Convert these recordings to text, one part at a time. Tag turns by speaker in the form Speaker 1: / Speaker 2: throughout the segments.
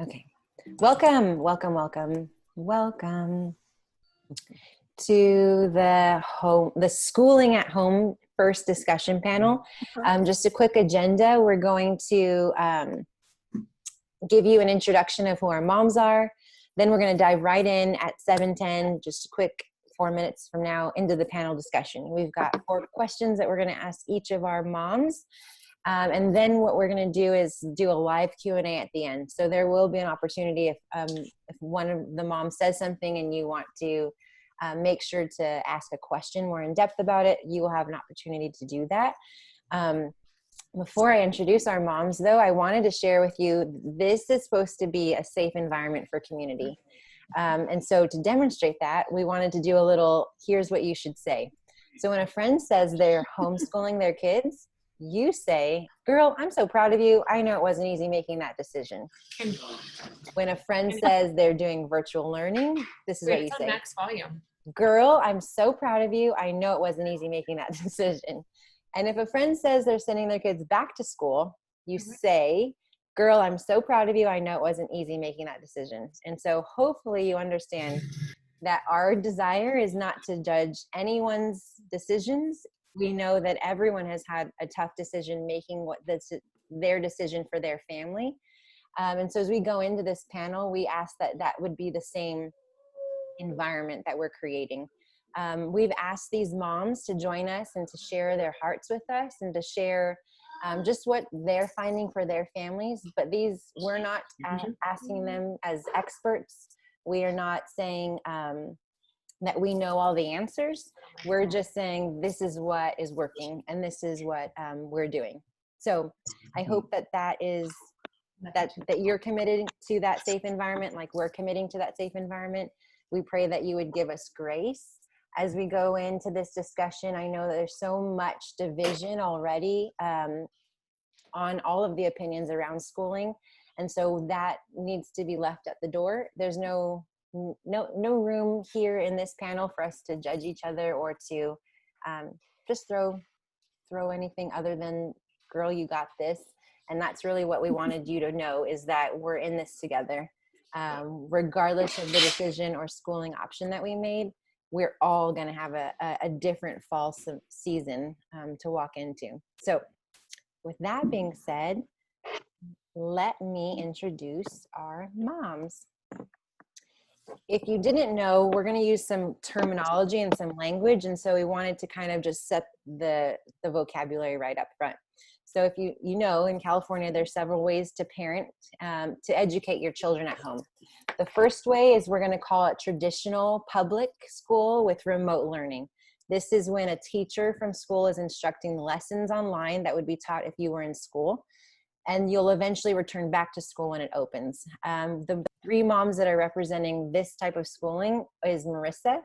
Speaker 1: Okay. Welcome to the schooling at home first discussion panel. Just a quick agenda. We're going to give you an introduction of who our moms are. Then we're going to dive right in at 7:10, just a quick 4 minutes from now, into the panel discussion. We've got 4 questions that we're going to ask each of our moms. And then what we're going to do is do a live Q&A at the end. So there will be an opportunity if one of the moms says something and you want to make sure to ask a question more in depth about it, you will have an opportunity to do that. Before I introduce our moms, though, I wanted to share with you, this is supposed to be a safe environment for community. And so to demonstrate that, we wanted to do a little, here's what you should say. So when a friend says they're homeschooling their kids, you say, girl, I'm so proud of you. I know it wasn't easy making that decision. When a friend says they're doing virtual learning, this is what you say.
Speaker 2: Max volume.
Speaker 1: Girl, I'm so proud of you. I know it wasn't easy making that decision. And if a friend says they're sending their kids back to school, you say, girl, I'm so proud of you. I know it wasn't easy making that decision. And so hopefully you understand that our desire is not to judge anyone's decisions. We know that everyone has had a tough decision making their decision for their family. And so as we go into this panel, we ask that that would be the same environment that we're creating. We've asked these moms to join us and to share their hearts with us and to share just what they're finding for their families. But we're not asking them as experts. We are not saying that we know all the answers. We're just saying this is what is working and this is what we're doing. So I hope that you're committed to that safe environment, like we're committing to that safe environment. We pray that you would give us grace as we go into this discussion. I know that there's so much division already on all of the opinions around schooling. And so that needs to be left at the door. There's no room here in this panel for us to judge each other or to just throw anything other than, girl, you got this. And that's really what we wanted you to know, is that we're in this together. Regardless of the decision or schooling option that we made, we're all going to have a different fall season to walk into. So with that being said, let me introduce our moms. If you didn't know, we're going to use some terminology and some language. And so we wanted to kind of just set the vocabulary right up front. So if you know, in California, there's several ways to parent, to educate your children at home. The first way is we're going to call it traditional public school with remote learning. This is when a teacher from school is instructing lessons online that would be taught if you were in school. And you'll eventually return back to school when it opens. The 3 moms that are representing this type of schooling is Marissa,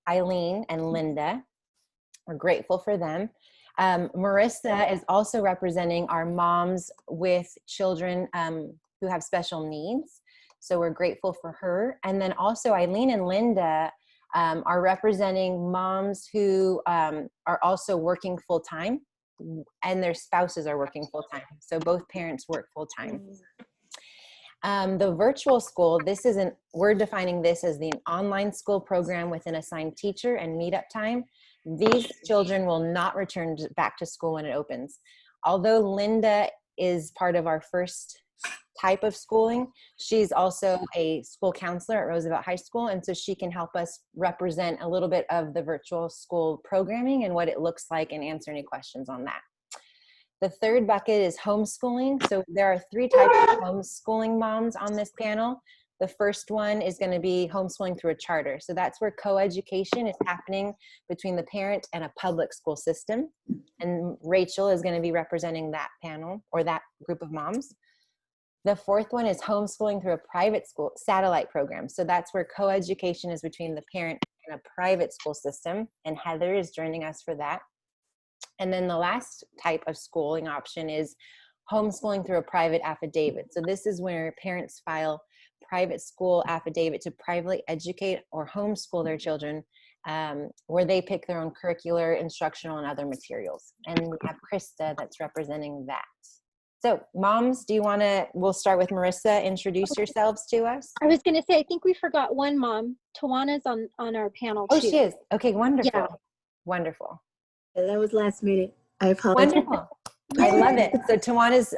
Speaker 1: Eileen, and Linda. We're grateful for them. Marissa is also representing our moms with children who have special needs. So we're grateful for her. And then also Eileen and Linda are representing moms who are also working full-time, and their spouses are working full-time. So both parents work full-time. The virtual school, we're defining this as the online school program with an assigned teacher and meetup time. These children will not return back to school when it opens. Although Linda is part of our first type of schooling, she's also a school counselor at Roosevelt High School, and so she can help us represent a little bit of the virtual school programming and what it looks like and answer any questions on that. The third bucket is homeschooling. So there are 3 types of homeschooling moms on this panel. The first one is going to be homeschooling through a charter. So that's where co-education is happening between the parent and a public school system. And Rachel is going to be representing that panel or that group of moms. The fourth one is homeschooling through a private school satellite program. So that's where co-education is between the parent and a private school system. And Heather is joining us for that. And then the last type of schooling option is homeschooling through a private affidavit. So this is where parents file private school affidavit to privately educate or homeschool their children, where they pick their own curricular, instructional, and other materials. And we have Krista that's representing that. So moms, we'll start with Marissa, introduce yourselves to us.
Speaker 2: I was going to say, I think we forgot one mom. Tawana's on our panel too.
Speaker 1: Oh, she is. Okay, wonderful.
Speaker 2: Yeah.
Speaker 1: Wonderful.
Speaker 3: Yeah, that was last minute. I apologize.
Speaker 1: Wonderful. I love it. So Tawana's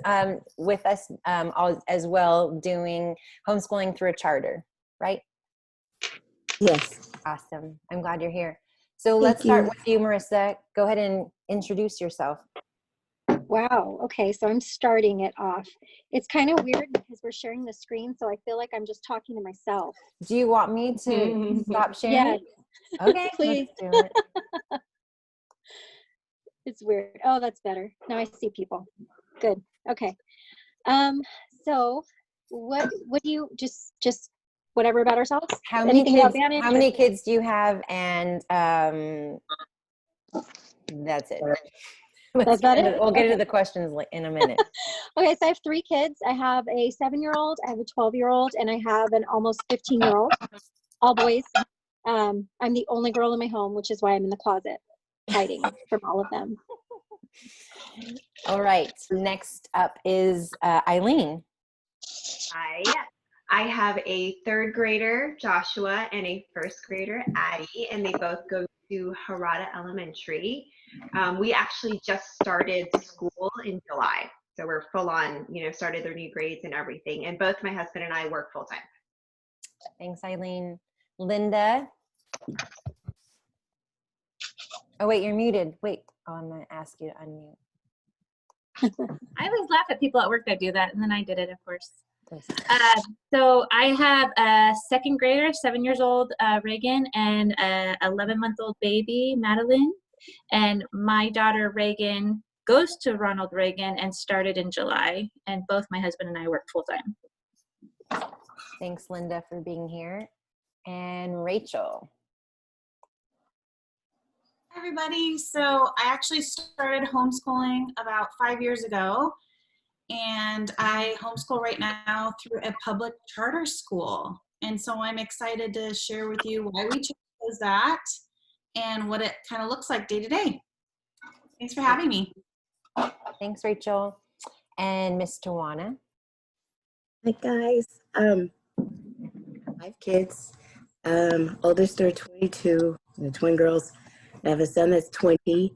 Speaker 1: with us as well, doing homeschooling through a charter, right?
Speaker 3: Yes.
Speaker 1: Awesome. I'm glad you're here. So let's start with you, Marissa. Go ahead and introduce yourself.
Speaker 2: Wow. Okay. So I'm starting it off. It's kind of weird because we're sharing the screen. So I feel like I'm just talking to myself.
Speaker 1: Do you want me to stop sharing?
Speaker 2: Yes.
Speaker 1: Okay,
Speaker 2: Please.
Speaker 1: let's do it.
Speaker 2: It's weird. Oh, that's better. Now I see people. Good. Okay. So what do you just whatever about ourselves?
Speaker 1: How many kids do you have? And that's it.
Speaker 2: That's about it?
Speaker 1: We'll get into the questions in a minute.
Speaker 2: Okay, so I have 3 kids. I have a 7-year-old, I have a 12-year-old, and I have an almost 15-year-old, all boys. I'm the only girl in my home, which is why I'm in the closet hiding from all of them.
Speaker 1: All right, next up is Eileen.
Speaker 4: Hi, I have a 3rd grader, Joshua, and a 1st grader, Addie, and they both go to Harada Elementary. We actually just started school in July, so we're full on, started their new grades and everything. And both my husband and I work full time.
Speaker 1: Thanks, Eileen. Linda. Oh, wait, you're muted. Wait, I'm going to ask you to unmute.
Speaker 5: I always laugh at people at work that do that, and then I did it, of course. So I have a 2nd grader, 7 years old, Reagan, and a 11-month-old baby, Madeline. And my daughter, Reagan, goes to Ronald Reagan and started in July. And both my husband and I work full-time.
Speaker 1: Thanks, Linda, for being here. And Rachel.
Speaker 6: Hi, everybody. So I actually started homeschooling about 5 years ago. And I homeschool right now through a public charter school. And so I'm excited to share with you why we chose that and what it kind of looks like day to day. Thanks for having me.
Speaker 1: Thanks, Rachel. And Miss Tawana.
Speaker 3: Hi, guys. 5 kids. Oldest are 22, the twin girls. I have a son that's 20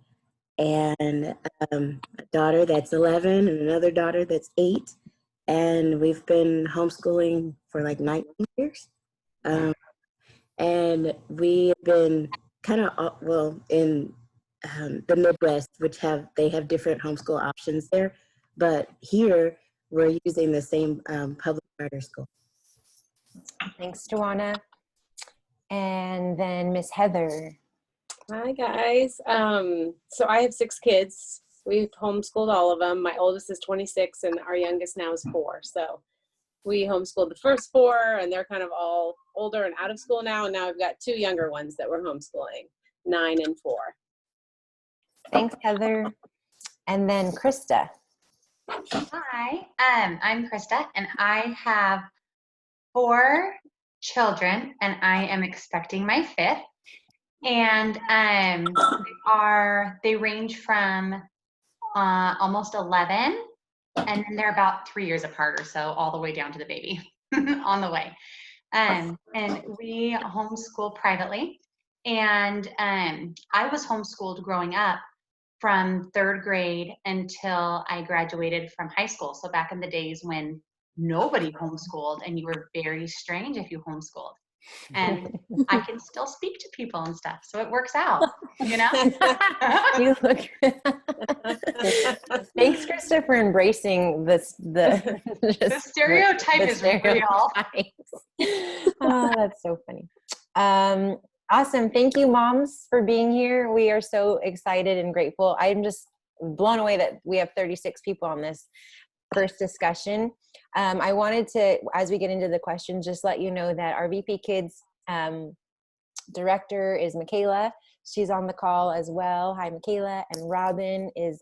Speaker 3: and a daughter that's 11 and another daughter that's 8. And we've been homeschooling for like 19 years. And we've been kind of, in the Midwest, they have different homeschool options there. But here, we're using the same public charter school.
Speaker 1: Thanks, Tawana. And then Miss Heather.
Speaker 7: Hi, guys. So I have 6 kids. We've homeschooled all of them. My oldest is 26 and our youngest now is 4. So we homeschooled the first 4 and they're kind of all older and out of school now. And now I've got 2 younger ones that we're homeschooling, 9 and 4.
Speaker 1: Thanks, Heather. And then Krista.
Speaker 8: Hi, I'm Krista and I have 4 children and I am expecting my 5th. And they range from almost 11 and then they're about 3 years apart or so, all the way down to the baby on the way. And we homeschool privately. And I was homeschooled growing up from 3rd grade until I graduated from high school. So back in the days when nobody homeschooled and you were very strange if you homeschooled. And I can still speak to people and stuff, so it works out,
Speaker 1: You look. Thanks, Krista, for embracing the
Speaker 8: stereotype is real.
Speaker 1: Oh, that's so funny. Awesome. Thank you, moms, for being here. We are so excited and grateful. I'm just blown away that we have 36 people on this first discussion. I wanted to, as we get into the questions, just let you know that our VP Kids director is Michaela. She's on the call as well. Hi, Michaela. And Robin is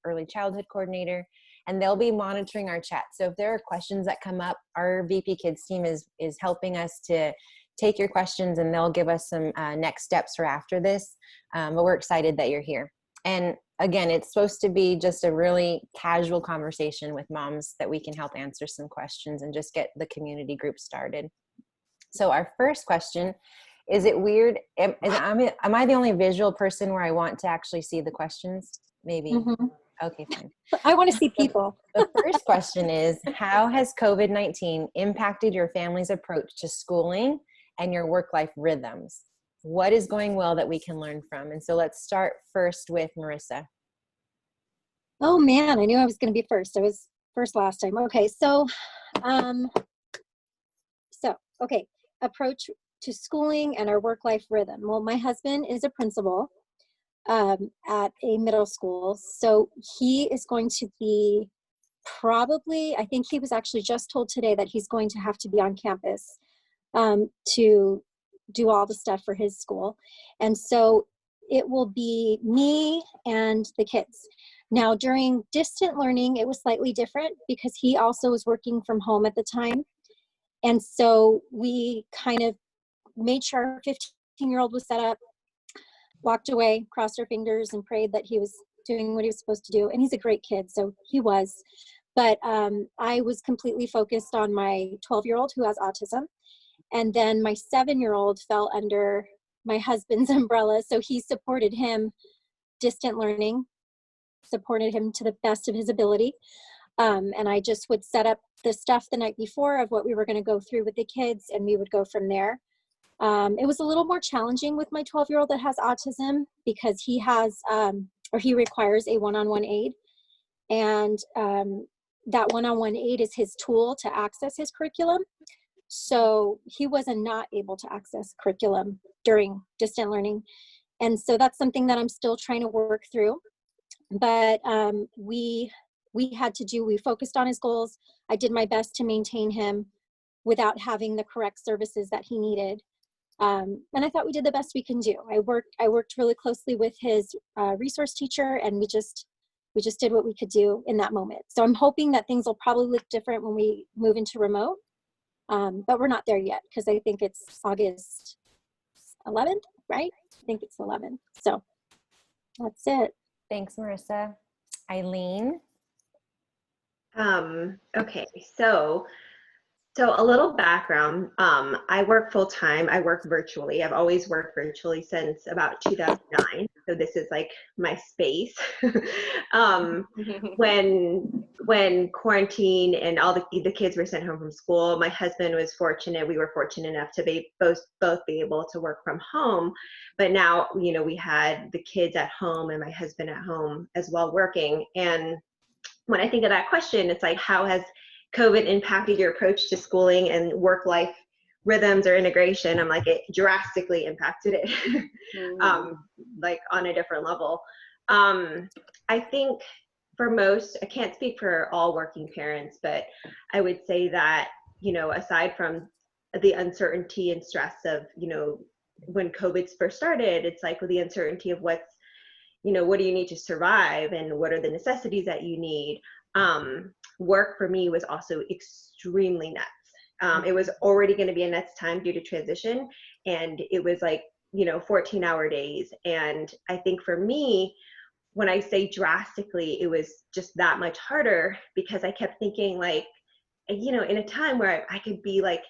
Speaker 1: early childhood coordinator, and they'll be monitoring our chat. So if there are questions that come up, our VP Kids team is helping us to take your questions, and they'll give us some next steps for after this. But we're excited that you're here. And again, it's supposed to be just a really casual conversation with moms that we can help answer some questions and just get the community group started. So our first question, is it weird? Am I the only visual person where I want to actually see the questions? Maybe.
Speaker 2: Mm-hmm.
Speaker 1: Okay, fine.
Speaker 2: I want to see people.
Speaker 1: The first question is, how has COVID-19 impacted your family's approach to schooling and your work-life rhythms? What is going well that we can learn from? And so let's start first with Marissa.
Speaker 2: Oh man, I knew I was going to be first. I was first last time. Okay, so, okay, approach to schooling and our work-life rhythm. Well, my husband is a principal at a middle school, so he is going to be probably, I think he was actually just told today that he's going to have to be on campus to do all the stuff for his school. And so it will be me and the kids. Now, during distant learning, it was slightly different because he also was working from home at the time. And so we kind of made sure our 15-year-old was set up, walked away, crossed our fingers, and prayed that he was doing what he was supposed to do. And he's a great kid, so he was. But I was completely focused on my 12-year-old who has autism. And then my 7-year-old fell under my husband's umbrella. So he supported him distant learning, supported him to the best of his ability. And I just would set up the stuff the night before of what we were going to go through with the kids, and we would go from there. It was a little more challenging with my 12-year-old that has autism because he has, or he requires a one-on-one aid. And that one-on-one aid is his tool to access his curriculum. So he wasn't not able to access curriculum during distant learning. And so that's something that I'm still trying to work through. But we focused on his goals. I did my best to maintain him without having the correct services that he needed. And I thought we did the best we can do. I worked really closely with his resource teacher, and we just did what we could do in that moment. So I'm hoping that things will probably look different when we move into remote. But we're not there yet because I think it's August 11th, right? I think it's 11th. So that's it.
Speaker 1: Thanks, Marissa. Eileen?
Speaker 4: Okay, so a little background. I work full time. I work virtually. I've always worked virtually since about 2009. So this is like my space. When quarantine and all the kids were sent home from school, my husband was fortunate. We were fortunate enough to be both be able to work from home. But now, we had the kids at home and my husband at home as well working. And when I think of that question, it's like, how has COVID impacted your approach to schooling and work-life rhythms or integration? I'm like, it drastically impacted it, like on a different level. I think for most, I can't speak for all working parents, but I would say that, aside from the uncertainty and stress of, when COVID first started, it's like with the uncertainty of what do you need to survive and what are the necessities that you need? Work for me was also extremely nuts. It was already going to be a nuts time due to transition, and it was like 14-hour days. And I think for me, when I say drastically, it was just that much harder because I kept thinking like, in a time where I could be like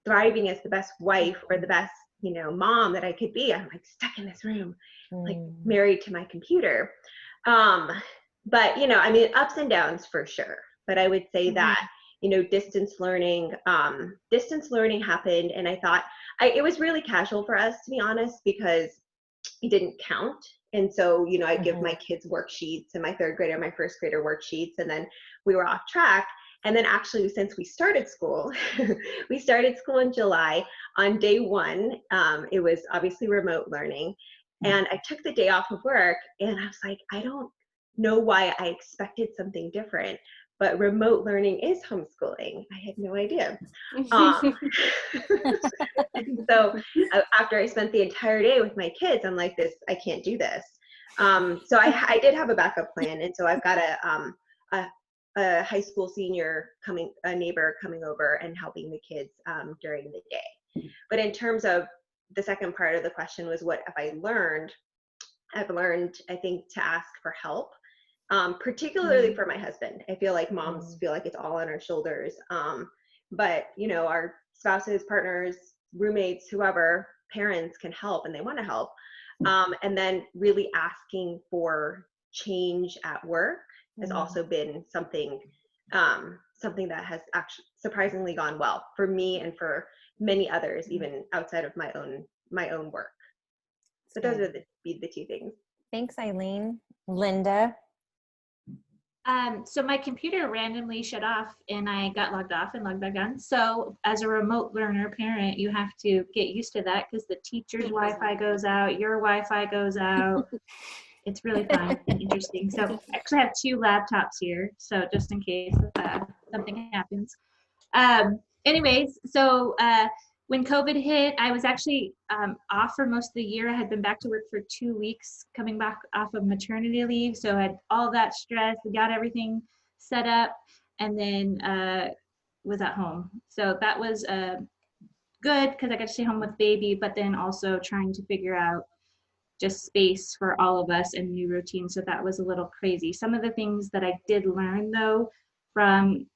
Speaker 4: thriving as the best wife or the best mom that I could be, I'm like stuck in this room, like married to my computer. But ups and downs for sure. But I would say that, distance learning happened, and I thought it was really casual for us, to be honest, because it didn't count. And so, I'd give my kids worksheets and my third grader, my first grader worksheets, and then we were off track. And then actually, since we started school, we started school in July. On day one, it was obviously remote learning. And I took the day off of work, and I was like, I don't know why I expected something different, but remote learning is homeschooling. I had no idea. So after I spent the entire day with my kids, I'm like, I can't do this. So I did have a backup plan. And so I've got a high school senior a neighbor coming over and helping the kids during the day. But in terms of the second part of the question was, what have I learned? I've learned, I think, to ask for help, particularly for my husband. I feel like moms feel like it's all on our shoulders. But, you know, our spouses, partners, roommates, whoever, parents can help and they want to help. And then really asking for change at work has also been something that has actually surprisingly gone well for me and for many others, even outside of my own work. So those are the two things.
Speaker 1: Thanks, Eileen. Linda.
Speaker 5: So my computer randomly shut off and I got logged off and logged back on. So as a remote learner parent, you have to get used to that because the teacher's Wi-Fi goes out, your Wi-Fi goes out. It's really fun and interesting. So I actually have 2 laptops here. So just in case something happens. Anyways, so when COVID hit, I was actually off for most of the year. I had been back to work for 2 weeks, coming back off of maternity leave. So I had all that stress, got everything set up, and then was at home. So that was good because I got to stay home with baby, but then also trying to figure out just space for all of us and new routines. So that was a little crazy. Some of the things that I did learn though from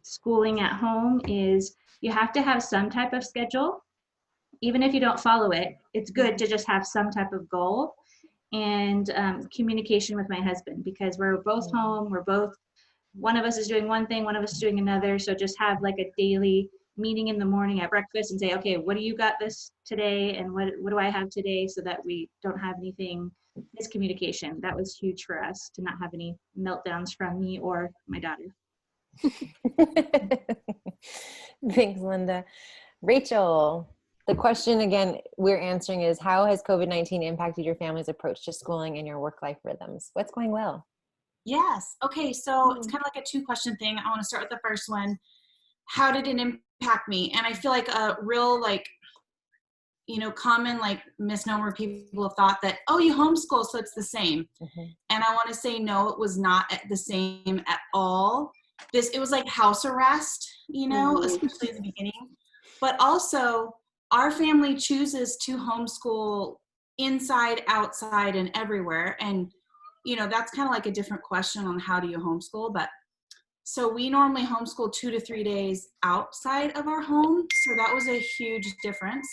Speaker 5: schooling at home is you have to have some type of schedule. Even if you don't follow it, it's good to just have some type of goal and communication with my husband because we're both home. One of us is doing one thing, one of us is doing another. So just have like a daily meeting in the morning at breakfast and say, okay, what do you got this today? And what do I have today so that we don't have anything miscommunication. That was huge for us to not have any meltdowns from me or my daughter.
Speaker 1: Thanks, Linda. Rachel, the question again we're answering is, how has COVID-19 impacted your family's approach to schooling and your work-life rhythms? What's going well?
Speaker 6: Yes. Okay. So it's kind of like a 2-question thing. I want to start with the first one. How did it impact me? And I feel like a real, common misnomer people have thought that, oh, you homeschool, so it's the same. Mm-hmm. And I want to say, no, it was not the same at all. It was like house arrest, mm-hmm. especially in the beginning. But also, our family chooses to homeschool inside, outside, and everywhere. And that's kind of like a different question on how do you homeschool. But so we normally homeschool 2 to 3 days outside of our home. So that was a huge difference.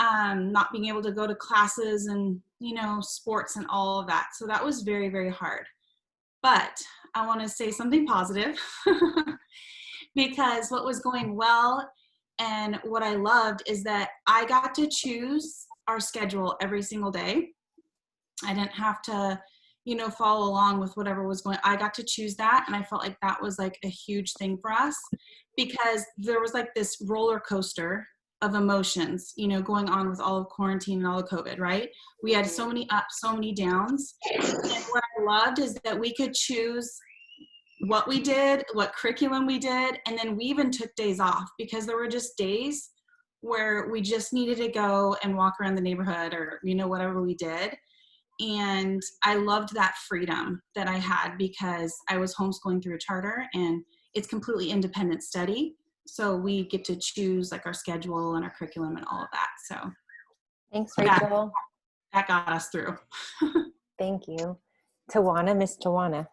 Speaker 6: Not being able to go to classes and, sports and all of that. So that was very, very hard. But I want to say something positive because what was going well and what I loved is that I got to choose our schedule every single day. I didn't have to, follow along with whatever was going. I got to choose that. And I felt like that was like a huge thing for us because there was like this roller coaster of emotions, going on with all of quarantine and all of COVID, right? We had so many ups, so many downs. And what I loved is that we could choose what we did, what curriculum we did, and then we even took days off because there were just days where we just needed to go and walk around the neighborhood or, whatever we did. And I loved that freedom that I had because I was homeschooling through a charter and it's completely independent study. So we get to choose like our schedule and our curriculum and all of that. So
Speaker 1: thanks, Rachel.
Speaker 6: That got us through.
Speaker 1: Thank you. Tawana, Miss Tawana.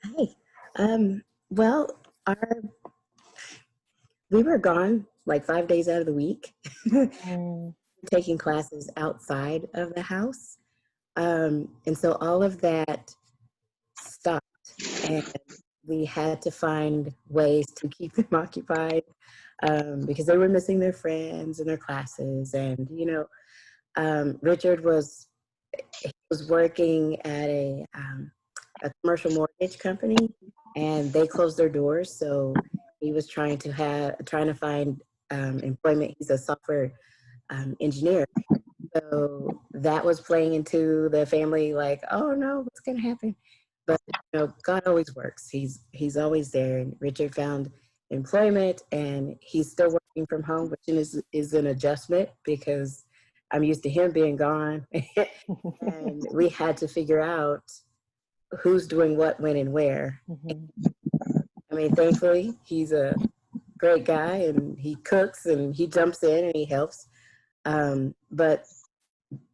Speaker 3: Hi. Well, we were gone like 5 days out of the week, taking classes outside of the house. And so all of that stopped and we had to find ways to keep them occupied because they were missing their friends and their classes. And, Richard was working at a commercial mortgage company and they closed their doors. So he was trying to find employment. He's a software engineer. So that was playing into the family like, oh no, what's going to happen? But God always works. He's always there. And Richard found employment and he's still working from home, which is an adjustment because I'm used to him being gone. And we had to figure out who's doing what, when, and where. Mm-hmm. I mean, thankfully, he's a great guy and he cooks and he jumps in and he helps. But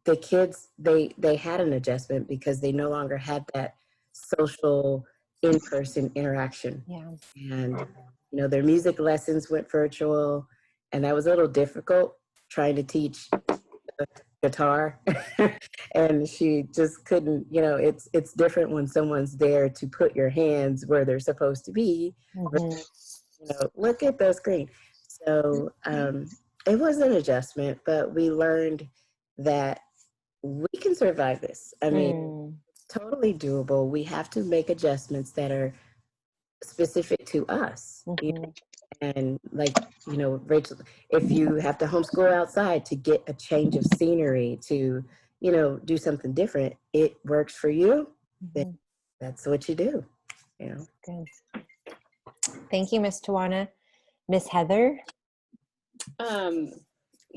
Speaker 3: the kids, they had an adjustment because they no longer had that social in-person interaction.
Speaker 1: Yeah.
Speaker 3: And, you know, their music lessons went virtual, and that was a little difficult trying to teach guitar. And she just couldn't, you know, it's different when someone's there to put your hands where they're supposed to be.
Speaker 1: Mhm.
Speaker 3: You know, look at the screen. So it was an adjustment, but we learned that we can survive this. I mean,
Speaker 1: Mm.
Speaker 3: totally doable. We have to make adjustments that are specific to us. You know?
Speaker 1: Mhm.
Speaker 3: And like, you know, Rachel, if you have to homeschool outside to get a change of scenery, to, you know, do something different, it works for you, then
Speaker 1: Mhm.
Speaker 3: that's what you do, you know.
Speaker 1: Good. Thank you, Miss Tawana. Miss Heather?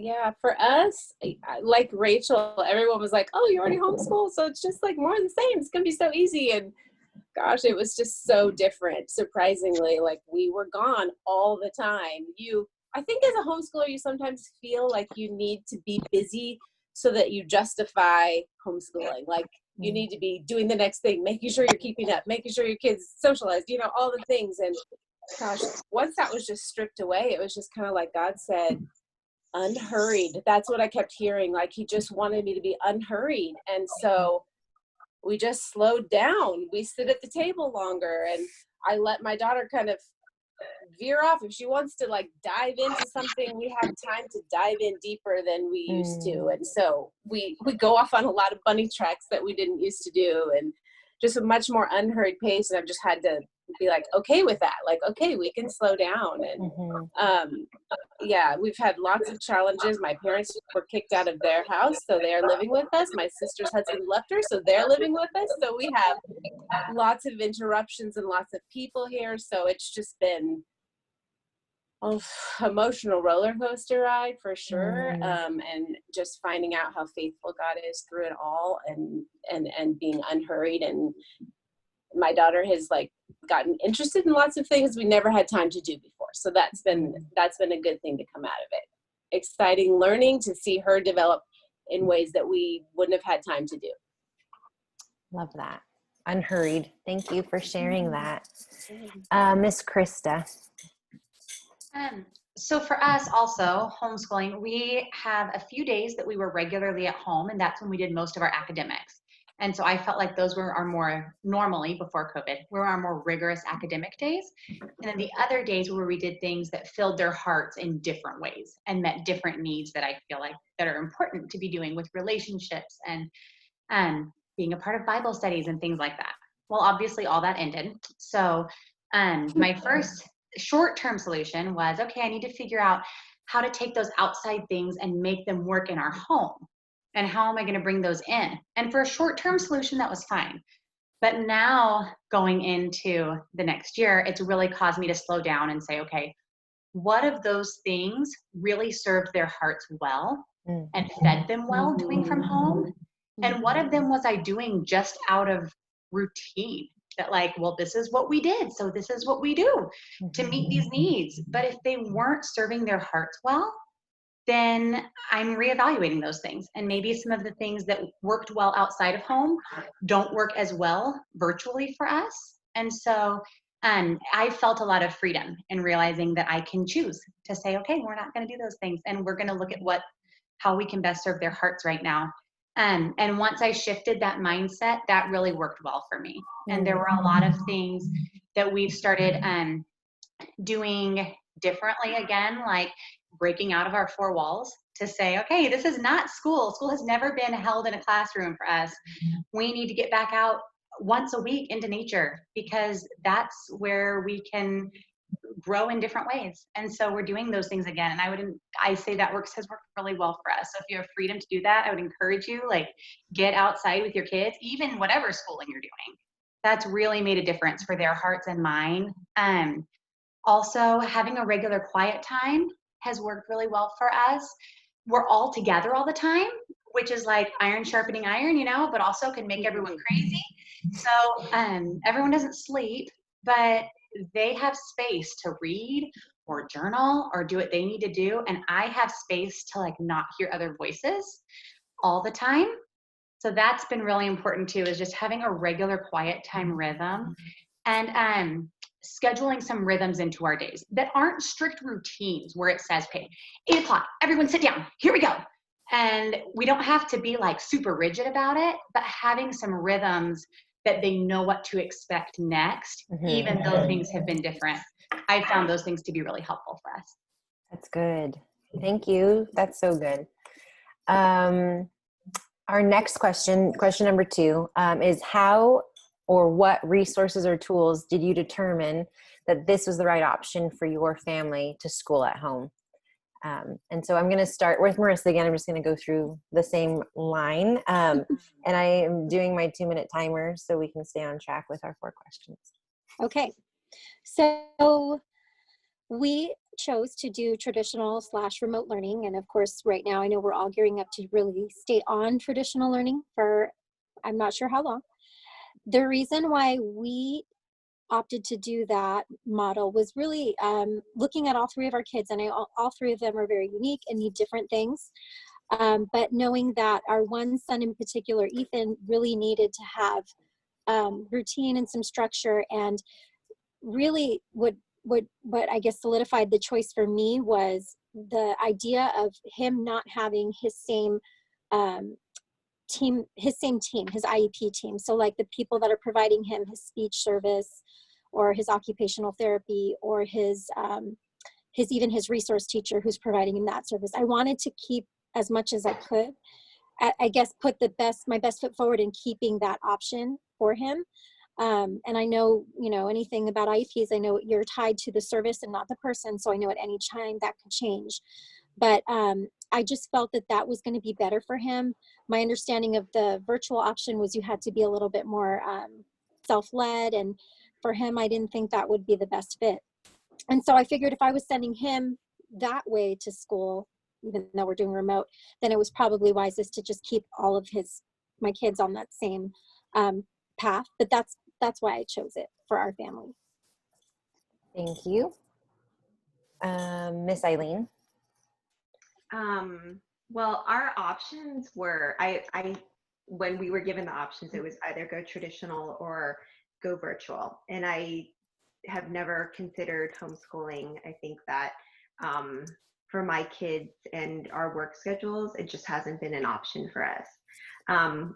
Speaker 7: Yeah, for us, like Rachel, everyone was like, oh, you already homeschool, so it's just like more of the same. It's gonna be so easy. And gosh, it was just so different, surprisingly. Like, we were gone all the time. I think as a homeschooler, you sometimes feel like you need to be busy so that you justify homeschooling. Like, you need to be doing the next thing, making sure you're keeping up, making sure your kids socialized, you know, all the things. And gosh, once that was just stripped away, it was just kind of like God said, unhurried. That's what I kept hearing. Like, he just wanted me to be unhurried. And so we just slowed down. We sit at the table longer, and I let my daughter kind of veer off. If she wants to like dive into something, we have time to dive in deeper than we used to. And so we go off on a lot of bunny tracks that we didn't used to do, and just a much more unhurried pace. And I've just had to be like, okay with that. Like, okay, we can slow down. And yeah, we've had lots of challenges. My parents were kicked out of their house, so they're living with us. My sister's husband left her, so they're living with us. So we have lots of interruptions and lots of people here. So it's just been emotional roller coaster ride for sure. And just finding out how faithful God is through it all, and being unhurried. And my daughter has like gotten interested in lots of things we never had time to do before. So that's been a good thing to come out of it. Exciting learning to see her develop in ways that we wouldn't have had time to do.
Speaker 1: Love that. Unhurried. Thank you for sharing that. Miss Krista.
Speaker 8: So for us also, homeschooling, we have a few days that we were regularly at home, and that's when we did most of our academics. And so I felt like those were our more, normally before COVID, were our more rigorous academic days. And then the other days were where we did things that filled their hearts in different ways and met different needs that I feel like that are important to be doing with relationships and being a part of Bible studies and things like that. Well, obviously all that ended. So my first short-term solution was, okay, I need to figure out how to take those outside things and make them work in our home. And how am I going to bring those in? And for a short-term solution, that was fine. But now going into the next year, it's really caused me to slow down and say, okay, what of those things really served their hearts well and fed them well doing from home? And what of them was I doing just out of routine? That like, well, this is what we did, so this is what we do to meet these needs. But if they weren't serving their hearts well, then I'm reevaluating those things. And maybe some of the things that worked well outside of home don't work as well virtually for us. And so I felt a lot of freedom in realizing that I can choose to say, okay, we're not going to do those things. And we're going to look at how we can best serve their hearts right now. And once I shifted that mindset, that really worked well for me. And there were a lot of things that we've started doing differently again, like breaking out of our four walls to say, okay, this is not school. School has never been held in a classroom for us. We need to get back out once a week into nature because that's where we can grow in different ways. And so we're doing those things again. And I say that has worked really well for us. So if you have freedom to do that, I would encourage you, like, get outside with your kids, even whatever schooling you're doing. That's really made a difference for their hearts and mine. Also, having a regular quiet time has worked really well for us. We're all together all the time, which is like iron sharpening iron, but also can make everyone crazy. So everyone doesn't sleep, but they have space to read or journal or do what they need to do. And I have space to like not hear other voices all the time. So that's been really important too, is just having a regular quiet time rhythm and scheduling some rhythms into our days that aren't strict routines where it says, okay, 8 o'clock, everyone sit down, here we go. And we don't have to be like super rigid about it, but having some rhythms that they know what to expect next, even though things have been different. I found those things to be really helpful for us.
Speaker 1: That's good. Thank you. That's so good. Our next question number 2, is how or what resources or tools did you determine that this was the right option for your family to school at home? And so I'm going to start with Marissa again. I'm just going to go through the same line. And I am doing my 2-minute timer so we can stay on track with our 4 questions.
Speaker 2: Okay. So we chose to do traditional / remote learning. And of course, right now, I know we're all gearing up to really stay on traditional learning for, I'm not sure how long. The reason why we opted to do that model was really looking at all 3 of our kids, and all 3 of them are very unique and need different things. But knowing that our one son in particular, Ethan, really needed to have routine and some structure, and really what I guess solidified the choice for me was the idea of him not having his same team, his IEP team. So like the people that are providing him his speech service or his occupational therapy or his even his resource teacher who's providing him that service. I wanted to keep as much as I could, I guess, put my best foot forward in keeping that option for him. And I know, anything about IEPs, I know you're tied to the service and not the person. So I know at any time that could change. But I just felt that was going to be better for him. My understanding of the virtual option was you had to be a little bit more self-led. And for him, I didn't think that would be the best fit. And so I figured if I was sending him that way to school, even though we're doing remote, then it was probably wisest to just keep all of my kids on that same path. But that's why I chose it for our family.
Speaker 1: Thank you. Miss Eileen.
Speaker 4: Well, our options were, when we were given the options, it was either go traditional or go virtual. And I have never considered homeschooling. I think that for my kids and our work schedules, it just hasn't been an option for us.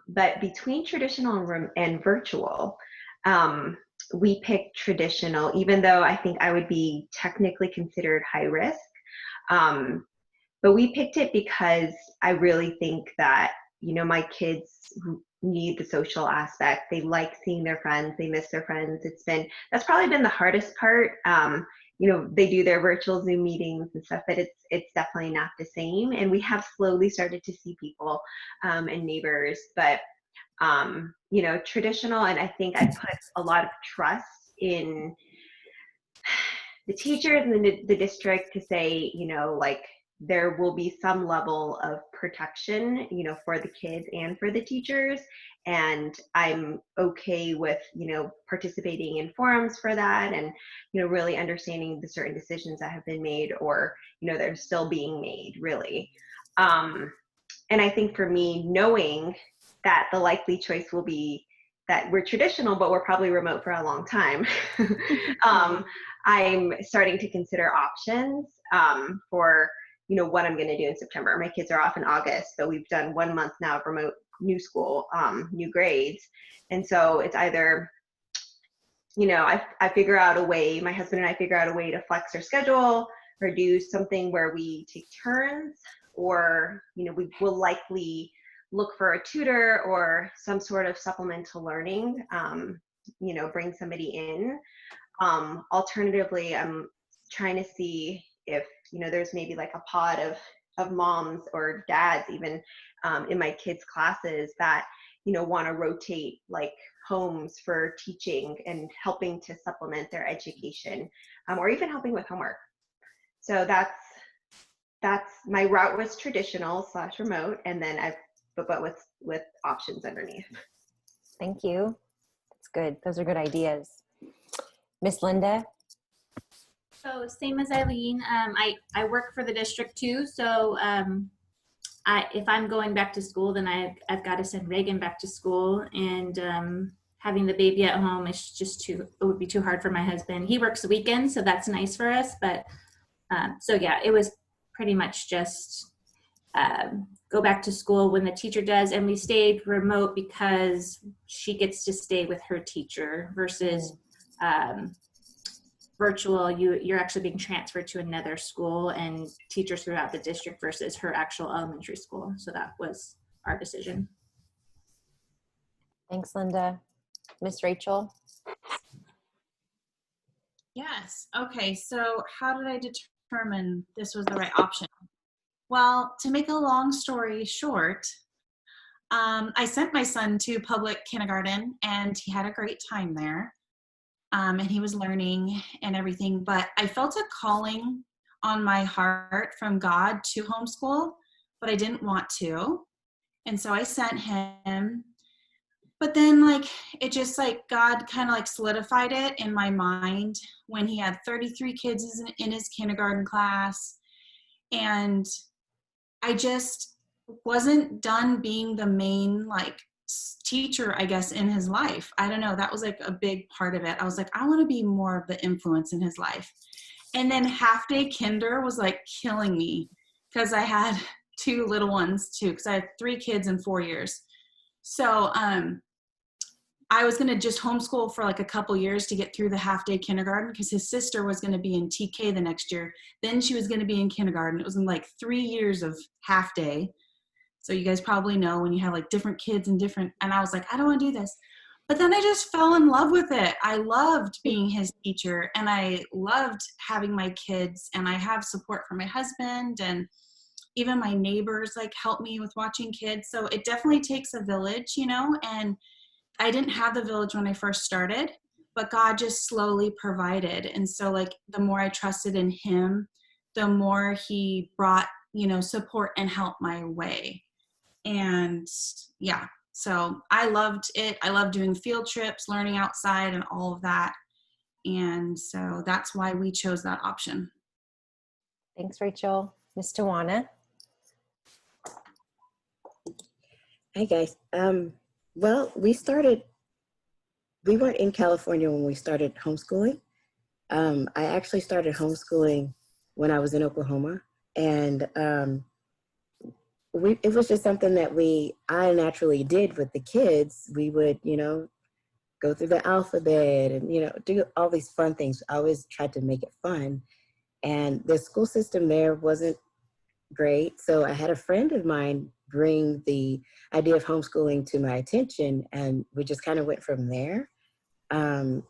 Speaker 4: But between traditional and virtual, we picked traditional, even though I think I would be technically considered high risk. But we picked it because I really think that, my kids need the social aspect. They like seeing their friends. They miss their friends. That's probably been the hardest part. They do their virtual Zoom meetings and stuff, but it's definitely not the same. And we have slowly started to see people and neighbors, but traditional. And I think I put a lot of trust in the teachers and the district to say, there will be some level of protection, for the kids and for the teachers. And I'm okay with, participating in forums for that and, really understanding the certain decisions that have been made or, they're still being made, really. And I think for me, knowing that the likely choice will be that we're traditional, but we're probably remote for a long time, I'm starting to consider options for what I'm going to do in September. My kids are off in August, so we've done 1 month now of remote new school, new grades. And so it's either, I figure out a way, my husband and I figure out a way to flex our schedule or do something where we take turns, or, we will likely look for a tutor or some sort of supplemental learning, bring somebody in. Alternatively, I'm trying to see if, there's maybe like a pod of moms or dads even in my kids' classes that, want to rotate like homes for teaching and helping to supplement their education, or even helping with homework. So that's my route was traditional / remote, and then but with options underneath.
Speaker 1: Thank you. That's good. Those are good ideas. Miss Linda.
Speaker 5: So same as Eileen, I work for the district too. So if I'm going back to school, then I've got to send Reagan back to school, and having the baby at home is just it would be too hard for my husband. He works the weekends, so that's nice for us. But so yeah, it was pretty much just go back to school when the teacher does, and we stayed remote because she gets to stay with her teacher versus virtual. You're actually being transferred to another school and teachers throughout the district versus her actual elementary school. So that was our decision.
Speaker 1: Thanks, Linda. Miss Rachel?
Speaker 6: Yes. Okay. So how did I determine this was the right option? Well, to make a long story short, I sent my son to public kindergarten, and he had a great time there. And he was learning and everything, but I felt a calling on my heart from God to homeschool, but I didn't want to. And so I sent him, but then like, it just like God kind of like solidified it in my mind when he had 33 kids in his kindergarten class. And I just wasn't done being the main like teacher, I guess, in his life. I don't know. That was like a big part of it. I was like, I want to be more of the influence in his life. And then half day kinder was like killing me because I had 2 little ones too, because I had 3 kids in 4 years. So I was going to just homeschool for like a couple years to get through the half day kindergarten because his sister was going to be in TK the next year. Then she was going to be in kindergarten. It was in like 3 years of half day. So you guys probably know when you have like different kids and I was like, I don't want to do this. But then I just fell in love with it. I loved being his teacher, and I loved having my kids, and I have support from my husband, and even my neighbors like help me with watching kids. So it definitely takes a village, you know, and I didn't have the village when I first started, but God just slowly provided. And so like the more I trusted in him, the more he brought, you know, support and help my way. And yeah, so I loved it. I loved doing field trips, learning outside and all of that. And so that's why we chose that option.
Speaker 1: Thanks, Rachel. Miss Tawana?
Speaker 3: Hi, guys. Well, we weren't in California when we started homeschooling. I actually started homeschooling when I was in Oklahoma. And it was just something that I naturally did with the kids. We would, you know, go through the alphabet and, you know, do all these fun things. I always tried to make it fun. And the school system there wasn't great. So I had a friend of mine bring the idea of homeschooling to my attention, and we just kind of went from there.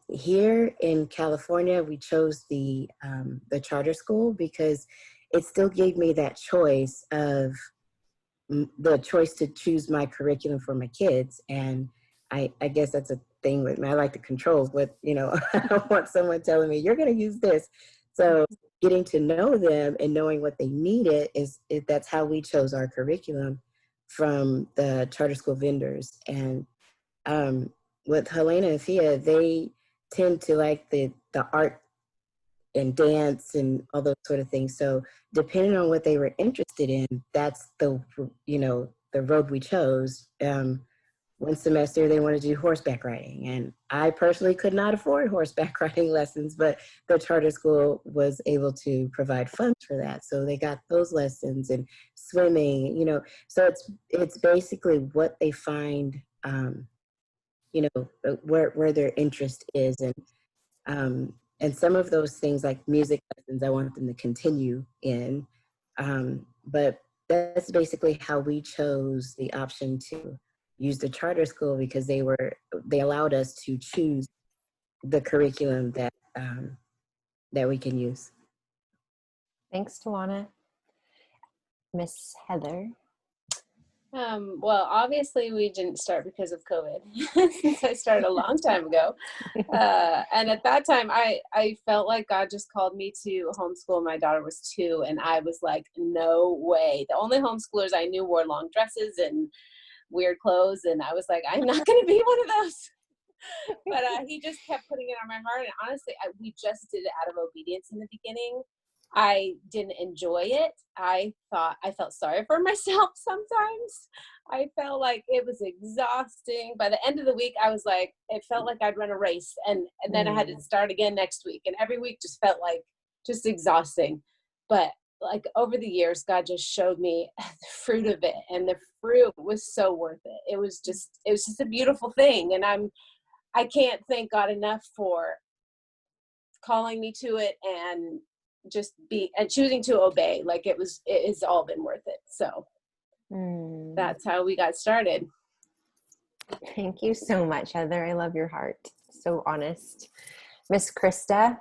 Speaker 3: Here in California, we chose the charter school because it still gave me that choice to choose my curriculum for my kids. And I guess that's a thing with me. I like to control what, you know, I don't want someone telling me you're going to use this. So getting to know them and knowing what they needed that's how we chose our curriculum from the charter school vendors. And with Helena and Fia, they tend to like the art and dance and all those sort of things. So depending on what they were interested in, that's the road we chose. One semester they wanted to do horseback riding, and I personally could not afford horseback riding lessons, but the charter school was able to provide funds for that. So they got those lessons and swimming, you know. So it's basically what they find, you know, where their interest is. And some of those things like music lessons, I want them to continue in. But that's basically how we chose the option to use the charter school, because they allowed us to choose the curriculum that we can use.
Speaker 1: Thanks, Tawana. Miss Heather?
Speaker 7: Well, obviously we didn't start because of COVID, since I started a long time ago. And at that time, I felt like God just called me to homeschool. My daughter was 2, and I was like, no way. The only homeschoolers I knew wore long dresses and weird clothes, and I was like, I'm not going to be one of those. But he just kept putting it on my heart, and honestly, we just did it out of obedience in the beginning. I didn't enjoy it. I felt sorry for myself sometimes. I felt like it was exhausting. By the end of the week, I was like, it felt like I'd run a race, and then I had to start again next week. And every week just felt like just exhausting. But like over the years, God just showed me the fruit of it, and the fruit was so worth it. It was just a beautiful thing. And I can't thank God enough for calling me to it and choosing to obey. Like it has all been worth it. So that's how we got started.
Speaker 1: Thank you so much, Heather. I love your heart. So honest. Miss Krista.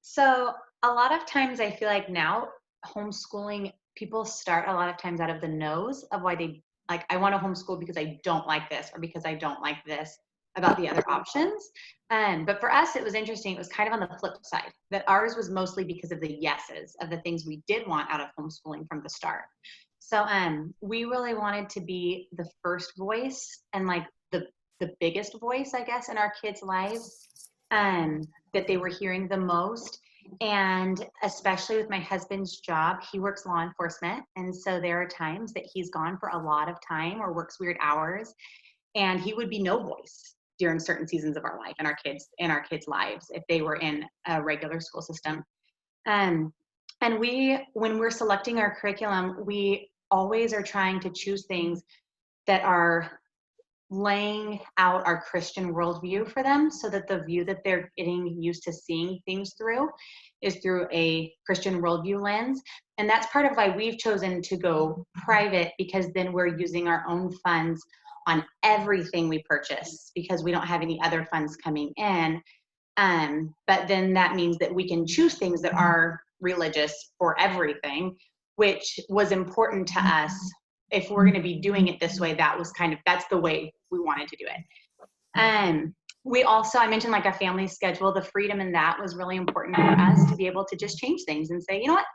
Speaker 8: So a lot of times I feel like now homeschooling, people start a lot of times out of the nose of why they like, I want to homeschool because I don't like this, or because I don't like this about the other options. But for us, it was interesting. It was kind of on the flip side, that ours was mostly because of the yeses of the things we did want out of homeschooling from the start. So we really wanted to be the first voice and like the biggest voice, I guess, in our kids' lives, that they were hearing the most. And especially with my husband's job, he works law enforcement. And so there are times that he's gone for a lot of time or works weird hours, and he would be no voice during certain seasons of our life and our kids' lives if they were in a regular school system. And when we're selecting our curriculum, we always are trying to choose things that are laying out our Christian worldview for them, so that the view that they're getting used to seeing things through is through a Christian worldview lens. And that's part of why we've chosen to go private, because then we're using our own funds on everything we purchase, because we don't have any other funds coming in. But then that means that we can choose things that are religious for everything, which was important to us. If we're going to be doing it this way, that's the way we wanted to do it. We also, I mentioned like a family schedule, the freedom in that was really important for us to be able to just change things and say, you know what,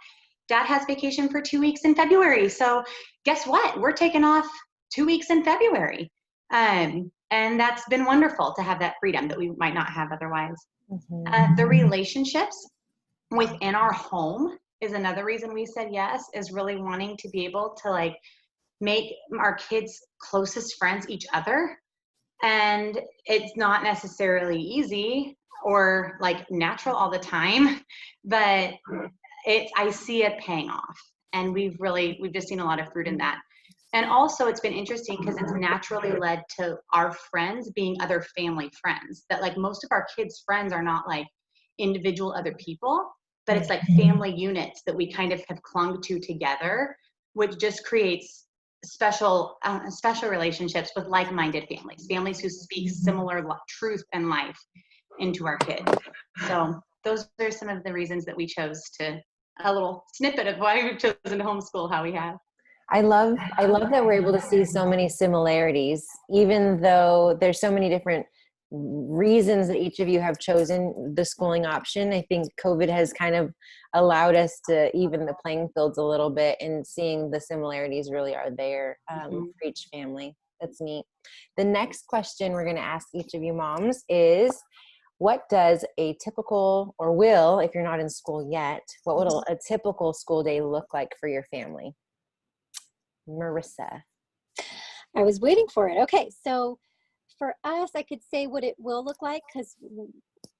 Speaker 8: Dad has vacation for 2 weeks in February. So guess what? We're taking off 2 weeks in February. And that's been wonderful to have that freedom that we might not have otherwise. The relationships within our home is another reason we said yes, is really wanting to be able to like make our kids' closest friends each other. And it's not necessarily easy or like natural all the time, but I see it paying off. And we've just seen a lot of fruit in that. And also it's been interesting because it's naturally led to our friends being other family friends, that like most of our kids' friends are not like individual other people, but it's like family units that we kind of have clung to together, which just creates special relationships with like-minded families who speak similar truth and life into our kids. So those are some of the reasons that we chose a little snippet of why we've chosen to homeschool how we have.
Speaker 1: I love that we're able to see so many similarities, even though there's so many different reasons that each of you have chosen the schooling option. I think COVID has kind of allowed us to even the playing fields a little bit, and seeing the similarities really are there for each family. That's neat. The next question we're going to ask each of you moms is, what does a typical, or will, if you're not in school yet, what would a typical school day look like for your family? Marissa.
Speaker 2: I was waiting for it. Okay, so for us, I could say what it will look like because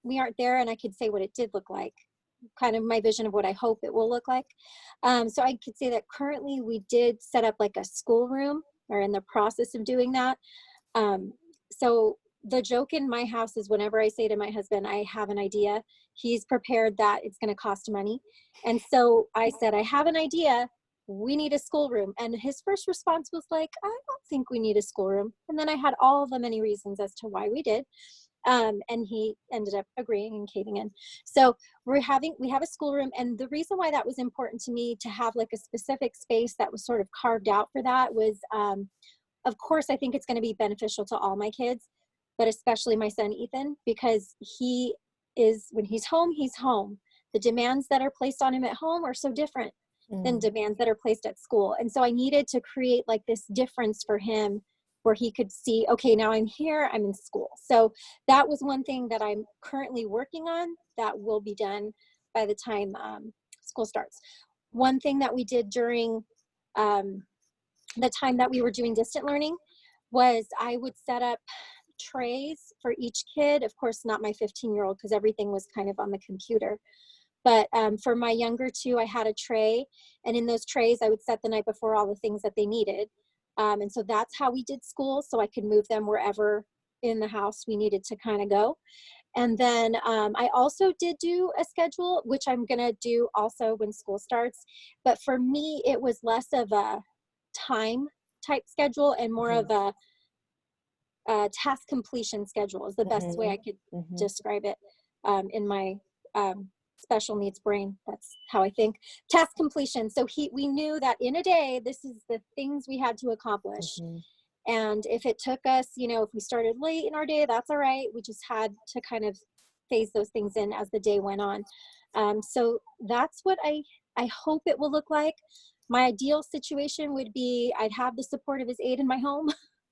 Speaker 2: we aren't there, and I could say what it did look like, kind of my vision of what I hope it will look like. So I could say that currently we did set up like a schoolroom, or in the process of doing that. So the joke in my house is whenever I say to my husband, I have an idea, he's prepared that it's going to cost money. And so I said, I have an idea. We need a schoolroom. And his first response was like, I don't think we need a schoolroom. And then I had all the many reasons as to why we did. And he ended up agreeing and caving in. So we have a schoolroom. And the reason why that was important to me to have like a specific space that was sort of carved out for that was, of course, I think it's going to be beneficial to all my kids, but especially my son, Ethan, because when he's home, he's home. The demands that are placed on him at home are so different than demands that are placed at school. And so I needed to create like this difference for him where he could see, okay, now I'm here, I'm in school. So that was one thing that I'm currently working on that will be done by the time school starts. One thing that we did during the time that we were doing distant learning was I would set up trays for each kid. Of course, not my 15-year-old because everything was kind of on the computer. But for my younger two, I had a tray, and in those trays, I would set the night before all the things that they needed. And so that's how we did school, so I could move them wherever in the house we needed to kind of go. And then I also did do a schedule, which I'm going to do also when school starts. But for me, it was less of a time type schedule and more of a task completion schedule is the best way I could describe it in my special needs brain. That's how I think. Task completion. So we knew that in a day, this is the things we had to accomplish. And if it took us, if we started late in our day, that's all right. We just had to kind of phase those things in as the day went on. So that's what I hope it will look like. My ideal situation would be I'd have the support of his aide in my home,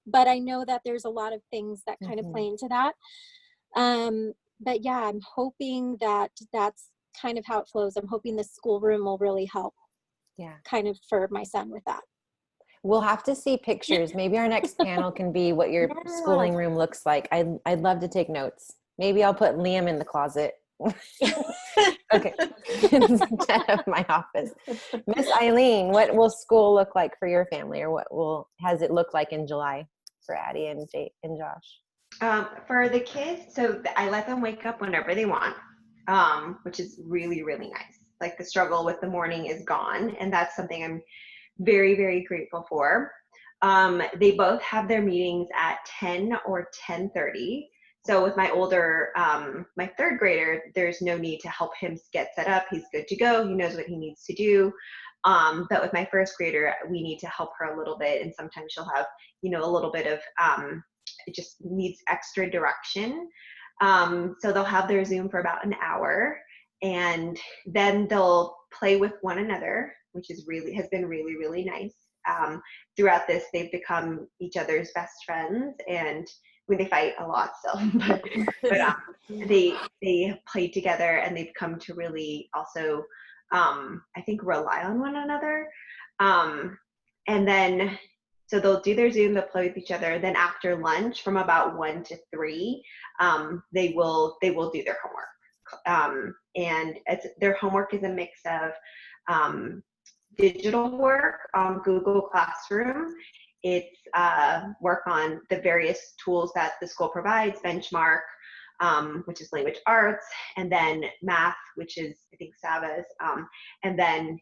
Speaker 2: but I know that there's a lot of things that kind of play into that. But yeah, I'm hoping that that's kind of how it flows. I'm hoping the schoolroom will really help kind of for my son with that.
Speaker 1: We'll have to see pictures. Maybe our next panel can be what your schooling room looks like. I'd love to take notes. Maybe I'll put Liam in the closet. Okay. Instead of my office. Miss Eileen, what will school look like for your family, or has it look like in July for Addie and Josh?
Speaker 4: For the kids, so I let them wake up whenever they want, which is really, really nice. Like the struggle with the morning is gone, and that's something I'm very, very grateful for. They both have their meetings at 10 or 10:30. So with my older, my third grader, there's no need to help him get set up. He's good to go. He knows what he needs to do. But with my first grader, we need to help her a little bit. And sometimes she'll have, a little bit of, it just needs extra direction. So they'll have their Zoom for about an hour, and then they'll play with one another, which has been really, really nice. Throughout this, they've become each other's best friends, and they fight a lot still, but they play together, and they've come to really also, I think, rely on one another. And then, so they'll do their Zoom, they'll play with each other. Then after lunch, from about 1 to 3, they will do their homework. And their homework is a mix of digital work on Google Classroom. It's work on the various tools that the school provides, Benchmark, which is language arts, and then math, which is, I think, Sava's, and then,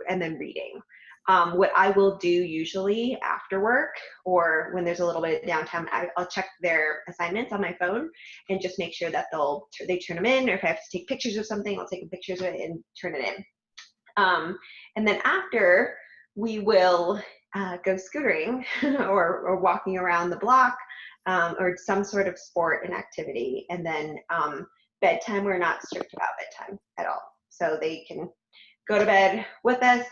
Speaker 4: and then reading. What I will do usually after work, or when there's a little bit of downtime, I'll check their assignments on my phone and just make sure that they turn them in, or if I have to take pictures of something, I'll take pictures of it and turn it in. And then after, we will go scootering or walking around the block, or some sort of sport and activity. And then bedtime, we're not strict about bedtime at all. So they can go to bed with us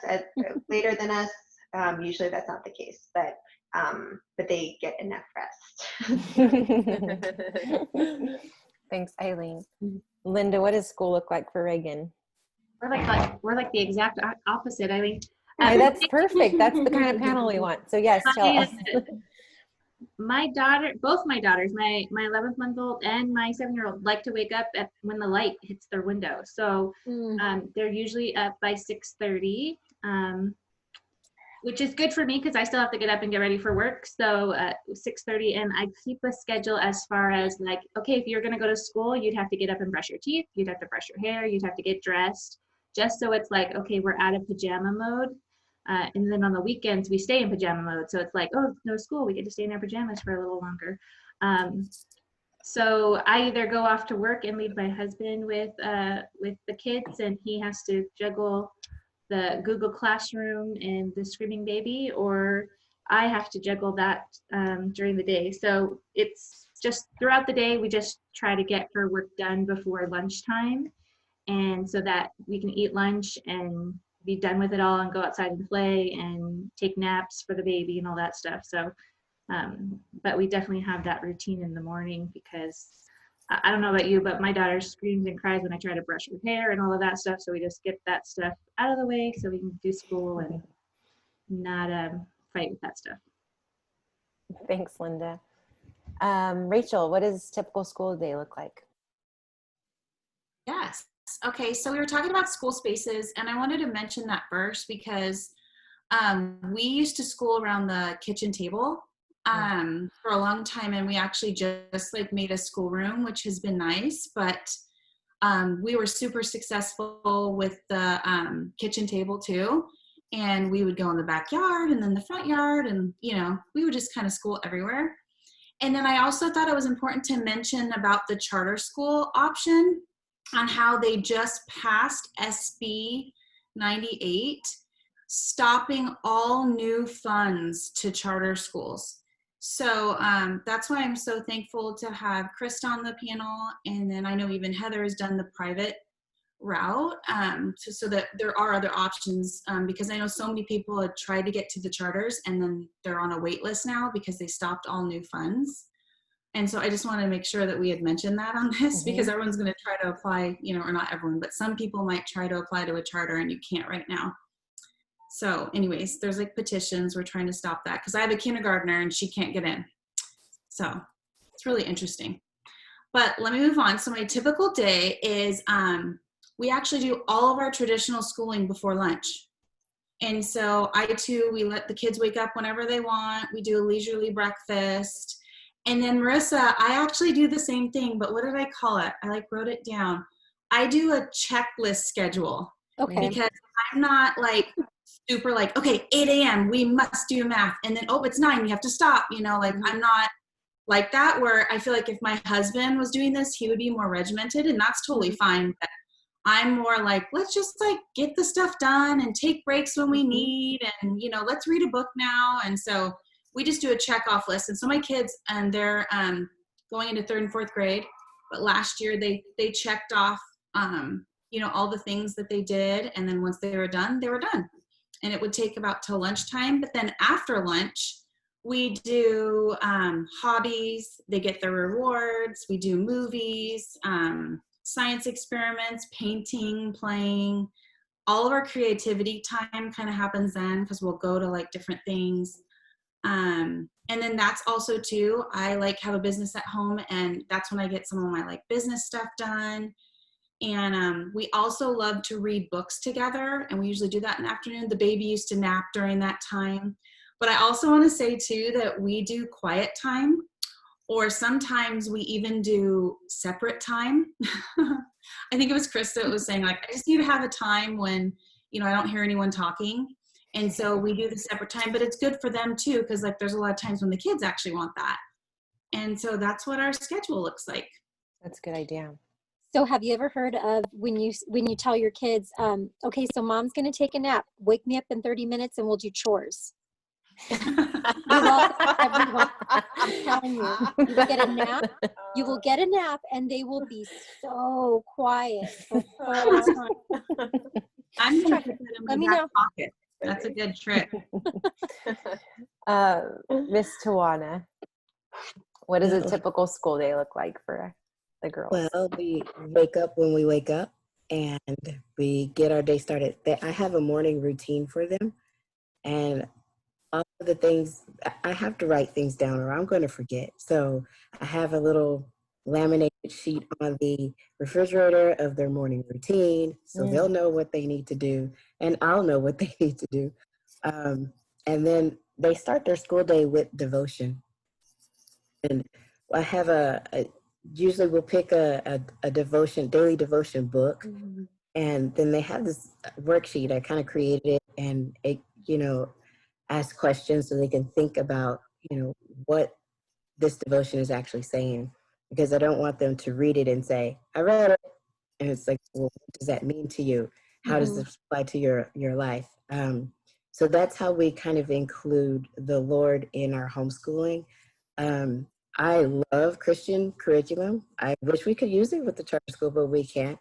Speaker 4: later than us. Usually that's not the case, but they get enough rest.
Speaker 1: Thanks, Eileen. Linda, what does school look like for Reagan?
Speaker 5: We're like the exact opposite, Eileen.
Speaker 1: That's perfect. That's the kind of panel we want. So yes, tell us.
Speaker 5: Both my daughters, my 11-month-old and my 7-year-old, like to wake up when the light hits their window. So they're usually up by 6:30, which is good for me because I still have to get up and get ready for work. So 6:30, and I keep a schedule as far as like, okay, if you're going to go to school, you'd have to get up and brush your teeth, you'd have to brush your hair, you'd have to get dressed, just so it's like, okay, we're out of pajama mode. And then on the weekends, we stay in pajama mode. So it's like, oh, no school, we get to stay in our pajamas for a little longer. So I either go off to work and leave my husband with the kids, and he has to juggle the Google Classroom and the screaming baby, or I have to juggle that during the day. So it's just throughout the day, we just try to get her work done before lunchtime, and so that we can eat lunch and be done with it all and go outside and play and take naps for the baby and all that stuff. So, but we definitely have that routine in the morning because I don't know about you, but my daughter screams and cries when I try to brush her hair and all of that stuff. So we just get that stuff out of the way so we can do school and not fight with that stuff.
Speaker 1: Thanks, Linda. Rachel, what does typical school day look like?
Speaker 6: Yes. Okay, so we were talking about school spaces, and I wanted to mention that first because we used to school around the kitchen table for a long time, and we actually just like made a schoolroom, which has been nice, but we were super successful with the kitchen table too, and we would go in the backyard and then the front yard, and we would just kind of school everywhere. And then I also thought it was important to mention about the charter school option on how they just passed SB 98, stopping all new funds to charter schools. So that's why I'm so thankful to have Krista on the panel. And then I know even Heather has done the private route so that there are other options because I know so many people had tried to get to the charters and then they're on a wait list now because they stopped all new funds. And so I just want to make sure that we had mentioned that on this because everyone's going to try to apply, or not everyone, but some people might try to apply to a charter and you can't right now. So anyways, there's like petitions. We're trying to stop that because I have a kindergartner and she can't get in. So it's really interesting. But let me move on. So my typical day is we actually do all of our traditional schooling before lunch. And so we let the kids wake up whenever they want. We do a leisurely breakfast. And then Marissa, I actually do the same thing, but what did I call it? I wrote it down. I do a checklist schedule.
Speaker 2: Okay.
Speaker 6: Because I'm not super okay, 8 a.m. we must do math. And then, it's 9, you have to stop. I'm not like that where I feel like if my husband was doing this, he would be more regimented and that's totally fine. But I'm more let's just get the stuff done and take breaks when we need. And, let's read a book now. And so we just do a check off list. And so my kids, and they're going into 3rd and 4th grade, but last year they checked off, all the things that they did. And then once they were done, they were done. And it would take about till lunchtime. But then after lunch, we do hobbies. They get their rewards. We do movies, science experiments, painting, playing. All of our creativity time kind of happens then because we'll go to different things. And then that's also too, I have a business at home and that's when I get some of my business stuff done. And we also love to read books together and we usually do that in the afternoon. The baby used to nap during that time. But I also want to say too that we do quiet time or sometimes we even do separate time. I think it was Krista that was saying I just need to have a time when, I don't hear anyone talking. And so we do the separate time, but it's good for them too, because there's a lot of times when the kids actually want that. And so that's what our schedule looks like.
Speaker 1: That's a good idea.
Speaker 2: So have you ever heard of when you tell your kids, okay, so mom's going to take a nap, wake me up in 30 minutes and we'll do chores. Everyone, I'm telling you, you will get a nap and they will be so quiet for the time.
Speaker 6: I'm going to put that in my back pocket. That's a good trick.
Speaker 1: Miss Tawana, what does a typical school day look like for the girls?
Speaker 3: Well, we wake up when we wake up and we get our day started. I have a morning routine for them and all of the things, I have to write things down or I'm going to forget. So I have a little laminated sheet on the refrigerator of their morning routine so they'll know what they need to do and I'll know what they need to do. And then they start their school day with devotion. And I have usually we'll pick a devotion, daily devotion book. And then they have this worksheet. I kind of created it and it, ask questions so they can think about, what this devotion is actually saying. Because I don't want them to read it and say, I read it. And it's well, what does that mean to you? How does this apply to your life? So that's how we kind of include the Lord in our homeschooling. I love Christian curriculum. I wish we could use it with the charter school, but we can't.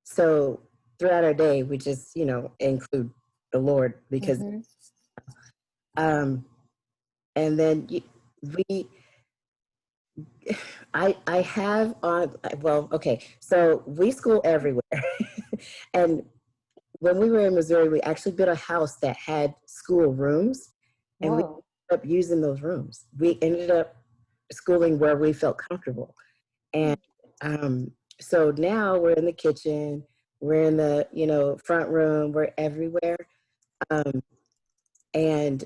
Speaker 3: So throughout our day, we just, include the Lord because, and then I have on, well, okay, so we school everywhere. And when we were in Missouri, we actually built a house that had school rooms, and we ended
Speaker 1: Whoa.
Speaker 3: up using those rooms. We ended up schooling where we felt comfortable. And so now we're in the kitchen, we're in the, front room, we're everywhere. Um, and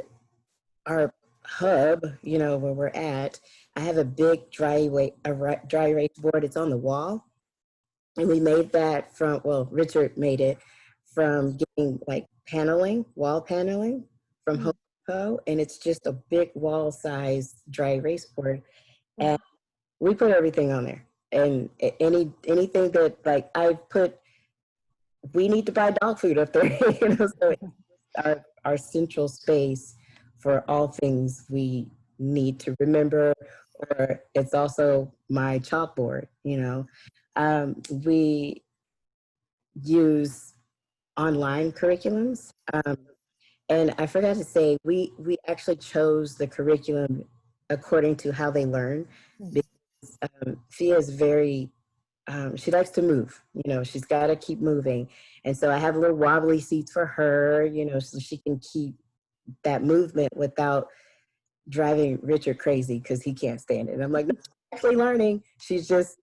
Speaker 3: our hub, where we're at, I have a big dry erase board. It's on the wall. And we made that from, well, Richard made it from getting like paneling, wall paneling from Home Depot. And it's just a big wall size dry erase board. And we put everything on there. And anything that like we need to buy dog food up there, so it's our central space for all things we need to remember, or it's also my chalkboard, we use online curriculums. And I forgot to say, we actually chose the curriculum according to how they learn, because Fia is very, she likes to move, she's got to keep moving. And so I have little wobbly seats for her, so she can keep that movement without driving Richard crazy because he can't stand it. And I'm like, no, she's actually learning. She's just,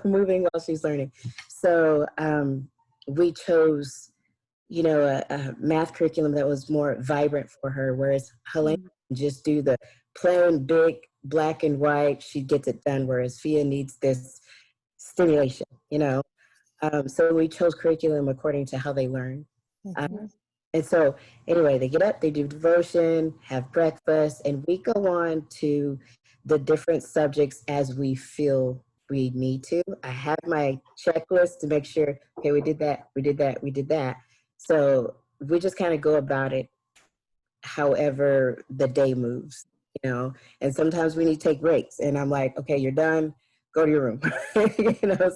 Speaker 3: moving while she's learning. So we chose, a math curriculum that was more vibrant for her, whereas Helene just do the plain big black and white. She gets it done, whereas Fia needs this stimulation, so we chose curriculum according to how they learn. And so anyway, they get up, they do devotion, have breakfast, and we go on to the different subjects as we feel we need to. I have my checklist to make sure, okay, we did that, we did that, we did that. So we just kind of go about it however the day moves, and sometimes we need to take breaks. And I'm like, okay, you're done, go to your room.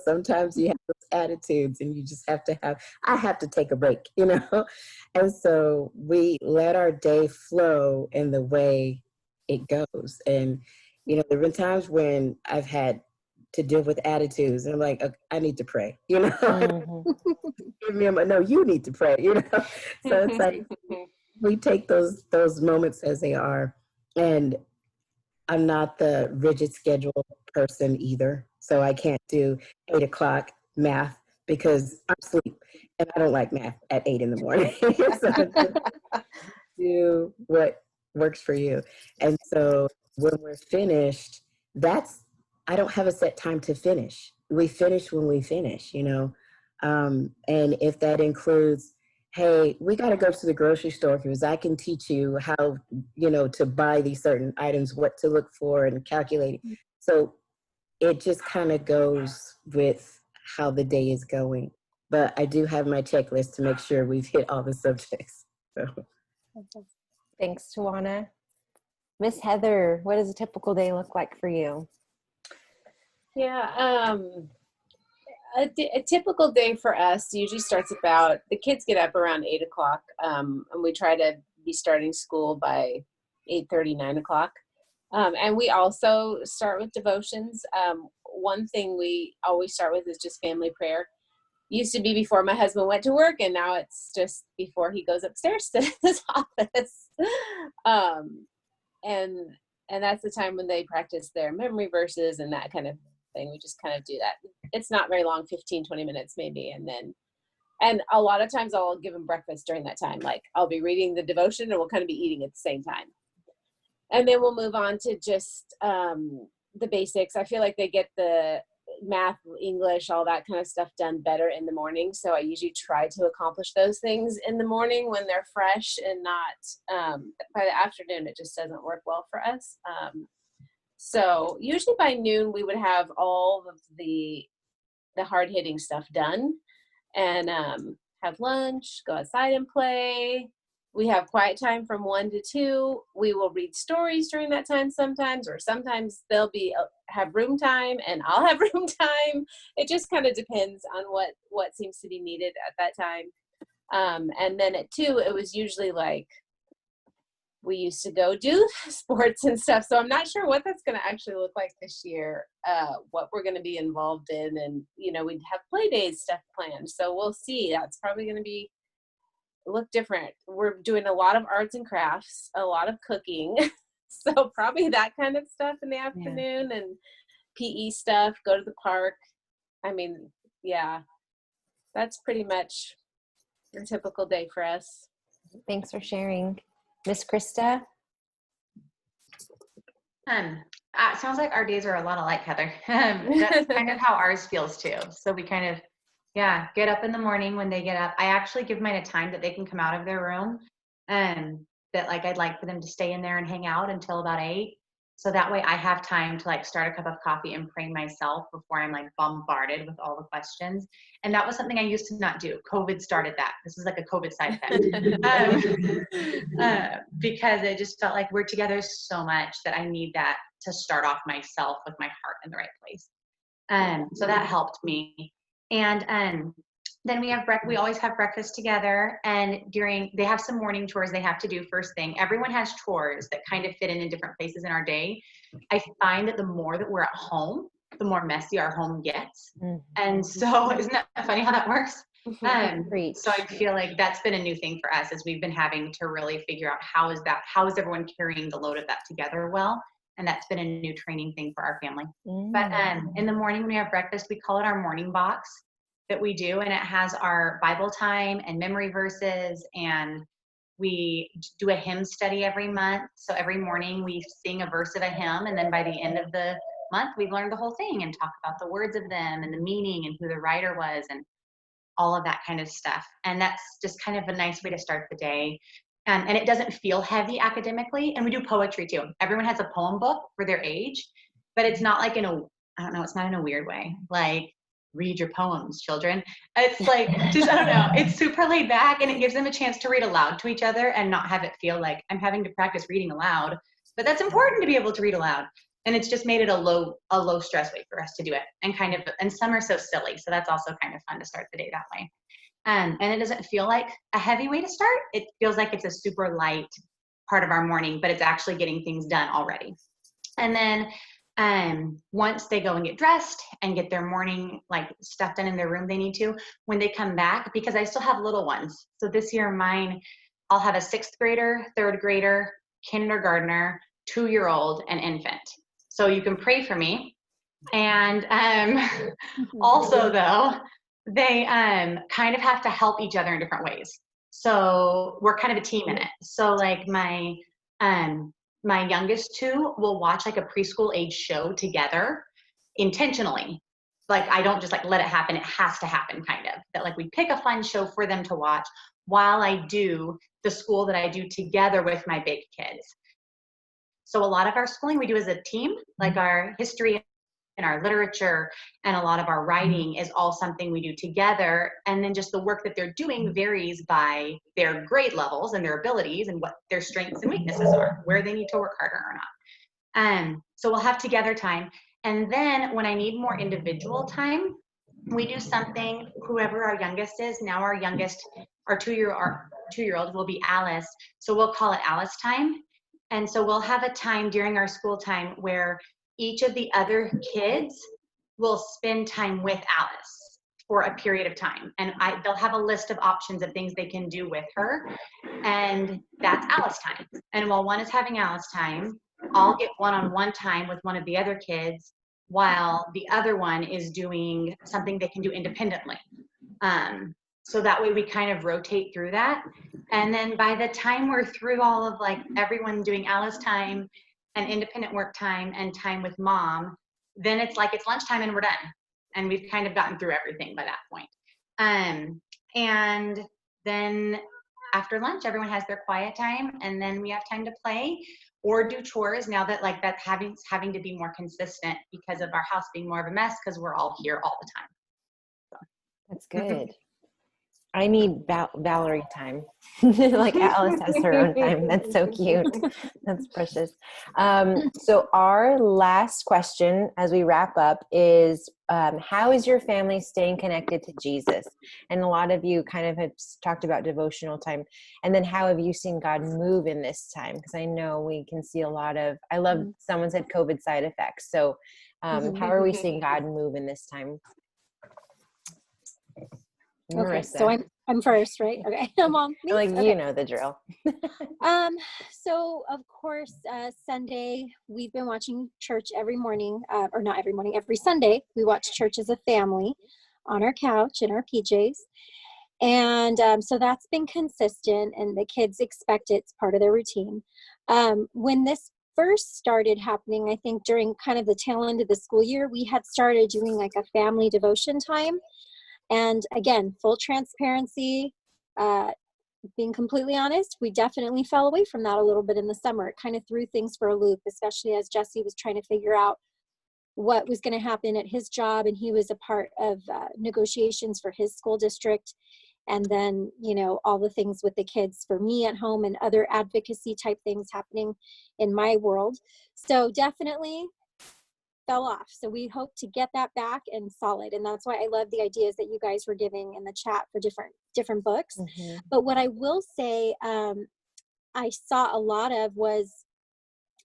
Speaker 3: Sometimes you have those attitudes and you just have to I have to take a break, And so we let our day flow in the way it goes. And, there have been times when I've had to deal with attitudes and I'm like, okay, I need to pray, Give me no, you need to pray, So it's like, we take those moments as they are. And I'm not the rigid schedule person either. So I can't do 8 o'clock math because I'm asleep and I don't like math at 8 in the morning. So do what works for you. And so when we're finished, I don't have a set time to finish. We finish when we finish, and if that includes, hey, we got to go to the grocery store because I can teach you how, to buy these certain items, what to look for and calculate. So it just kind of goes with how the day is going. But I do have my checklist to make sure we've hit all the subjects. So.
Speaker 1: Thanks, Tawana. Miss Heather, what does a typical day look like for you?
Speaker 7: Yeah, a typical day for us usually starts the kids get up around 8 o'clock, and we try to be starting school by 8:30, 9 o'clock. And we also start with devotions. One thing we always start with is just family prayer. Used to be before my husband went to work, and now it's just before he goes upstairs to his office. And that's the time when they practice their memory verses and that kind of thing. We just kind of do that. It's not very long, 15, 20 minutes maybe. And a lot of times I'll give them breakfast during that time. Like I'll be reading the devotion and we'll kind of be eating at the same time. And then we'll move on to just the basics. I feel like they get the math, English, all that kind of stuff done better in the morning. So I usually try to accomplish those things in the morning when they're fresh and not by the afternoon. It just doesn't work well for us. So usually by noon we would have all of the hard-hitting stuff done and have lunch, go outside and play. We have quiet time from 1 to 2. We will read stories during that time sometimes, or sometimes they'll have room time and I'll have room time. It just kind of depends on what seems to be needed at that time. And then at 2, it was usually like we used to go do sports and stuff. So I'm not sure what that's going to actually look like this year, what we're going to be involved in. And, you know, we'd have play days stuff planned. So we'll see. That's probably going to look different. We're doing a lot of arts and crafts, a lot of cooking. So probably that kind of stuff in the afternoon and PE stuff, go to the park. I mean, yeah, that's pretty much a typical day for us.
Speaker 1: Thanks for sharing. Miss Krista?
Speaker 8: Sounds like our days are a lot alike, Heather. That's kind of how ours feels too. So we kind of, get up in the morning when they get up. I actually give mine a time that they can come out of their room, that like I'd like for them to stay in there and hang out until about 8. So that way I have time to like start a cup of coffee and pray myself before I'm like bombarded with all the questions. And that was something I used to not do. COVID started that. This is like a COVID side effect. Because it just felt like we're together so much that I need that to start off myself with my heart in the right place. So that helped me. And then we always have breakfast together, and they have some morning chores they have to do first thing. Everyone has chores that kind of fit in different places in our day. I find that the more that we're at home, the more messy our home gets. And so isn't that funny how that works? So I feel like that's been a new thing for us, is we've been having to really figure out how is everyone carrying the load of that together well. And that's been a new training thing for our family. But in the morning when we have breakfast, we call it our morning box that we do, and it has our Bible time and memory verses, and we do a hymn study every month. So every morning we sing a verse of a hymn, and then by the end of the month we've learned the whole thing and talk about the words of them and the meaning and who the writer was and all of that kind of stuff. And that's just kind of a nice way to start the day. And it doesn't feel heavy academically. And we do poetry too. Everyone has a poem book for their age, but it's not like it's not in a weird way. Like, read your poems, children. It's like, it's super laid back, and it gives them a chance to read aloud to each other and not have it feel like I'm having to practice reading aloud. But that's important to be able to read aloud. And it's just made it a low stress way for us to do it. And some are so silly. So that's also kind of fun to start the day that way. And it doesn't feel like a heavy way to start. It feels like it's a super light part of our morning, but it's actually getting things done already. And then once they go and get dressed and get their morning like stuff done in their room they need to, when they come back, because I still have little ones. So this year I'll have a 6th grader, 3rd grader, kindergartner, 2-year-old, and infant. So you can pray for me. And also though, they kind of have to help each other in different ways. So we're kind of a team in it. So like my youngest 2 will watch like a preschool age show together intentionally. Like I don't just like let it happen. It has to happen kind of. That like we pick a fun show for them to watch while I do the school that I do together with my big kids. So a lot of our schooling we do as a team, like our history and our literature and a lot of our writing is all something we do together. And then just the work that they're doing varies by their grade levels and their abilities and what their strengths and weaknesses are, where they need to work harder or not. So we'll have together time. And then when I need more individual time, we do something, whoever our youngest is, now our youngest, our 2-year-old will be Alice. So we'll call it Alice time. And so we'll have a time during our school time where each of the other kids will spend time with Alice for a period of time. And they'll have a list of options of things they can do with her. And that's Alice time. And while one is having Alice time, I'll get one-on-one time with one of the other kids while the other one is doing something they can do independently. So that way we kind of rotate through that. And then by the time we're through all of like everyone doing Alice time and independent work time and time with mom, then it's like it's lunchtime and we're done. And we've kind of gotten through everything by that point. And then after lunch, everyone has their quiet time, and then we have time to play or do chores now that like that's having to be more consistent because of our house being more of a mess because we're all here all the time. So.
Speaker 1: That's good. I need Valerie time. Like Alice has her own time. That's so cute. That's precious. So our last question as we wrap up is, how is your family staying connected to Jesus? And a lot of you kind of have talked about devotional time. And then how have you seen God move in this time? Because I know we can see a lot of, I love, someone said COVID side effects. So how are we seeing God move in this time?
Speaker 2: Okay,
Speaker 1: Marissa.
Speaker 2: so I'm first, right? Okay, I'm on.
Speaker 1: Like,
Speaker 2: Okay.
Speaker 1: you know the drill.
Speaker 2: So of course, Sunday we've been watching church every morning, or not every morning, every Sunday we watch church as a family on our couch in our PJs, and so that's been consistent, and the kids expect it. It's part of their routine. When this first started happening, I think during kind of the tail end of the school year, we had started doing like a family devotion time. And again, full transparency, being completely honest, we definitely fell away from that a little bit in the summer. It kind of threw things for a loop, especially as Jesse was trying to figure out what was going to happen at his job. And he was a part of negotiations for his school district. And then, you know, all the things with the kids for me at home and other advocacy type things happening in my world. So definitely fell off. So we hope to get that back and solid. And that's why I love the ideas that you guys were giving in the chat for different books. But what I will say, I saw a lot of was,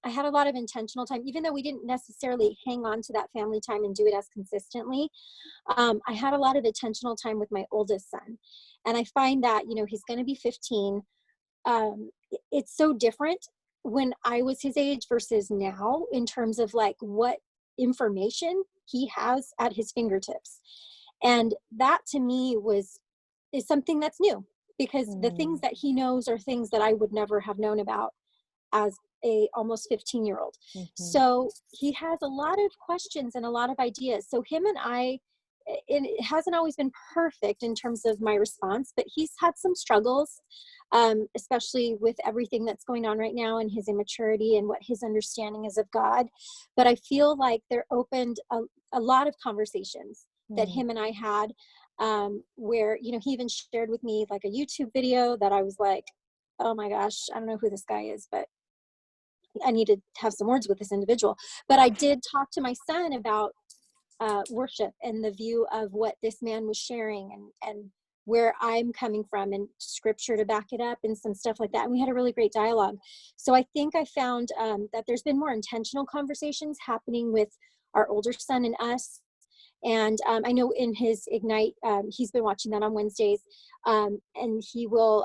Speaker 2: I had a lot of intentional time, even though we didn't necessarily hang on to that family time and do it as consistently. I had a lot of intentional time with my oldest son. And I find that, you know, he's going to be 15. It's so different when I was his age versus now in terms of like what information he has at his fingertips. And that to me is something that's new, because the things that he knows are things that I would never have known about as a almost 15-year-old. So he has a lot of questions and a lot of ideas. So him and I, it hasn't always been perfect in terms of my response, but he's had some struggles, especially with everything that's going on right now and his immaturity and what his understanding is of God. But I feel like there opened a lot of conversations that him and I had, where, you know, he even shared with me like a YouTube video that I was like, oh my gosh, I don't know who this guy is, but I need to have some words with this individual. But I did talk to my son about worship and the view of what this man was sharing, and where I'm coming from, and scripture to back it up and some stuff like that. And we had a really great dialogue. So I think I found that there's been more intentional conversations happening with our older son and us. And I know in his Ignite, he's been watching that on Wednesdays, and he will,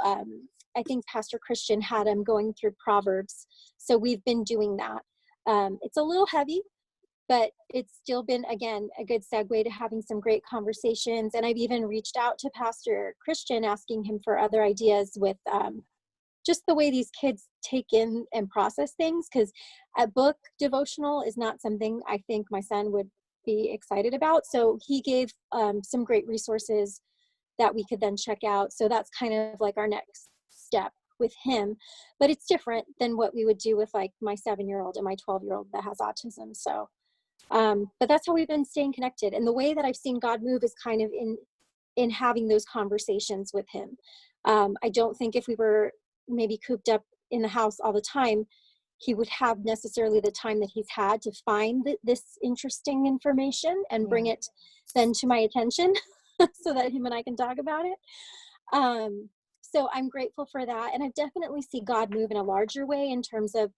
Speaker 2: I think Pastor Christian had him going through Proverbs. So we've been doing that. It's a little heavy, but it's still been, again, a good segue to having some great conversations. And I've even reached out to Pastor Christian, asking him for other ideas with just the way these kids take in and process things. Because a book devotional is not something I think my son would be excited about. So he gave some great resources that we could then check out. So that's kind of like our next step with him. But it's different than what we would do with like my 7-year-old and my 12-year-old that has autism. So but that's how we've been staying connected. And the way that I've seen God move is kind of in having those conversations with him. I don't think if we were maybe cooped up in the house all the time, he would have necessarily the time that he's had to find this interesting information and bring it then to my attention so that him and I can talk about it. So I'm grateful for that. And I definitely see God move in a larger way in terms of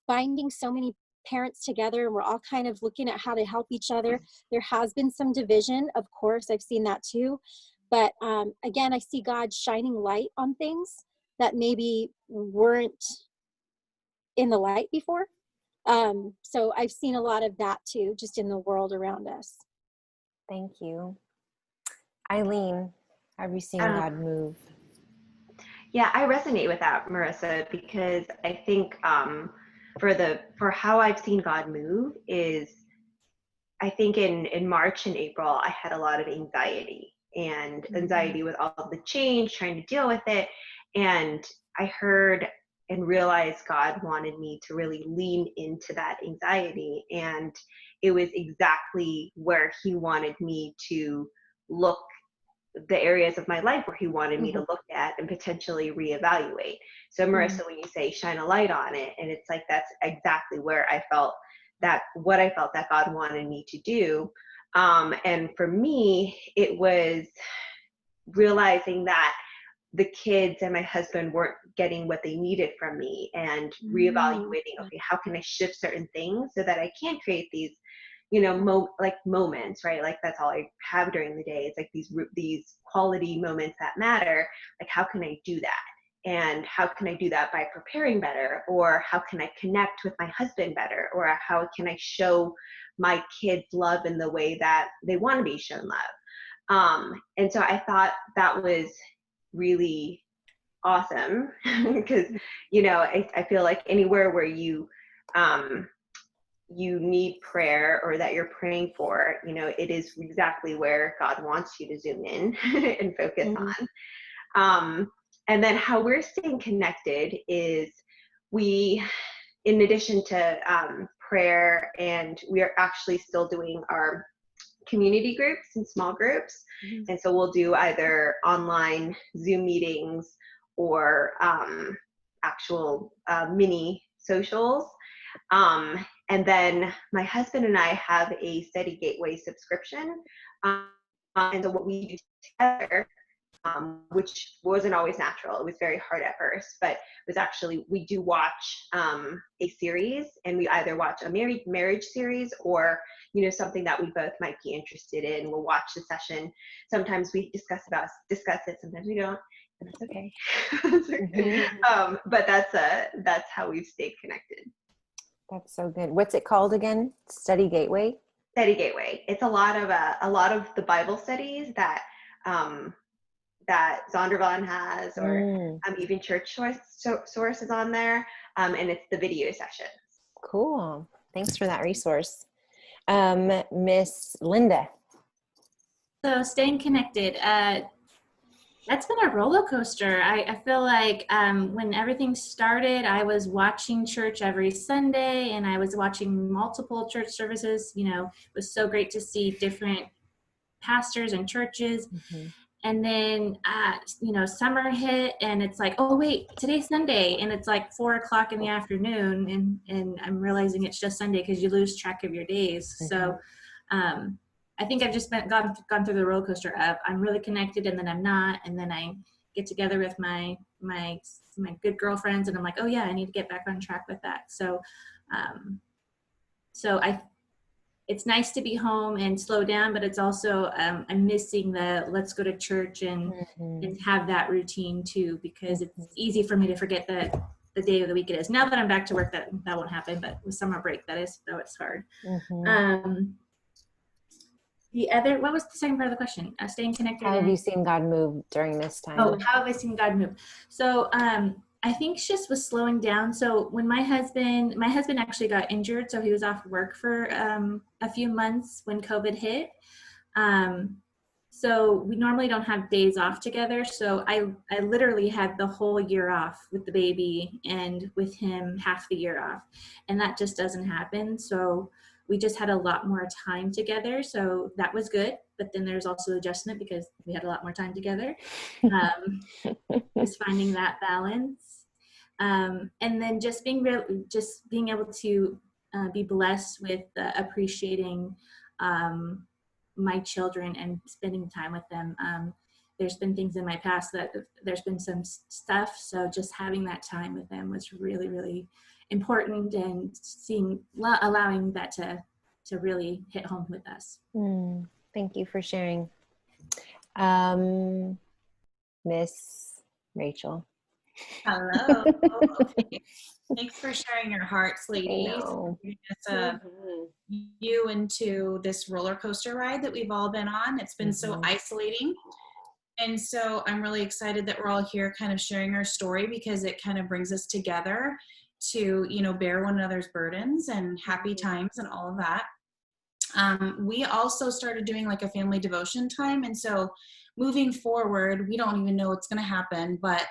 Speaker 2: binding so many parents together, and we're all kind of looking at how to help each other. There has been some division, of course, I've seen that too. But again, I see God shining light on things that maybe weren't in the light before. So I've seen a lot of that too, just in the world around us.
Speaker 1: Thank you. Eileen, have you seen God move?
Speaker 4: Yeah, I resonate with that, Marissa, because I think for how I've seen God move is, I think in March and April, I had a lot of anxiety with all of the change, trying to deal with it. And I heard and realized God wanted me to really lean into that anxiety. And it was exactly where he wanted me to look the areas of my life where he wanted me to look at and potentially reevaluate. So Marissa, when you say shine a light on it, and it's like, that's exactly where I felt that, what I felt that God wanted me to do. And for me, it was realizing that the kids and my husband weren't getting what they needed from me, and reevaluating, okay, how can I shift certain things so that I can create these, you know, like moments, right? Like that's all I have during the day. It's like these quality moments that matter. Like, how can I do that? And how can I do that by preparing better? Or how can I connect with my husband better? Or how can I show my kids love in the way that they want to be shown love? And so I thought that was really awesome because, you know, I feel like anywhere where you need prayer, or that you're praying for, you know, it is exactly where God wants you to zoom in and focus on. And then how we're staying connected is we, in addition to prayer, and we are actually still doing our community groups and small groups. And so we'll do either online Zoom meetings or actual mini socials. And then my husband and I have a Study Gateway subscription. And so what we do together, which wasn't always natural, it was very hard at first, but it was actually, we do watch a series, and we either watch a marriage series, or, you know, something that we both might be interested in. We'll watch the session. Sometimes we discuss it, sometimes we don't, and that's okay. But that's how we've stayed connected.
Speaker 1: That's so good. What's it called again? Study Gateway? Study Gateway.
Speaker 4: It's a lot of the Bible studies that that Zondervan has, or even Church Source is on there, and it's the video sessions.
Speaker 1: Cool. Thanks for that resource. Miss Linda.
Speaker 5: So staying connected, that's been a roller coaster. I feel like when everything started, I was watching church every Sunday, and I was watching multiple church services. You know, it was so great to see different pastors and churches. And then, you know, summer hit, and it's like, oh wait, today's Sunday, and it's like 4:00 in the afternoon, and I'm realizing it's just Sunday because you lose track of your days. So I think I've just gone through the roller coaster of I'm really connected, and then I'm not, and then I get together with my good girlfriends, and I'm like, oh yeah, I need to get back on track with that. So it's nice to be home and slow down, but it's also I'm missing the let's go to church and have that routine too, because it's easy for me to forget that the day of the week it is. Now that I'm back to work, that won't happen, but with summer break, though it's hard. What was the second part of the question? Staying connected.
Speaker 1: How have you seen God move during this time?
Speaker 5: Oh, how have I seen God move? So I think it's just was slowing down. So when my husband actually got injured, so he was off work for a few months when COVID hit. So we normally don't have days off together. So I literally had the whole year off with the baby, and with him half the year off. And that just doesn't happen. So we just had a lot more time together. So that was good. But then there's also adjustment because we had a lot more time together. Just finding that balance. And then just being able to be blessed with appreciating my children and spending time with them. There's been things in my past that there's been some stuff. So just having that time with them was really, really important, and allowing that to really hit home with us.
Speaker 1: Thank you for sharing. Miss Rachel.
Speaker 6: Hello. Thanks for sharing your hearts, ladies. You into this roller coaster ride that we've all been on. It's been so isolating. And so I'm really excited that we're all here kind of sharing our story, because it kind of brings us together to, you know, bear one another's burdens and happy times and all of that. We also started doing like a family devotion time. And so moving forward, we don't even know what's going to happen, but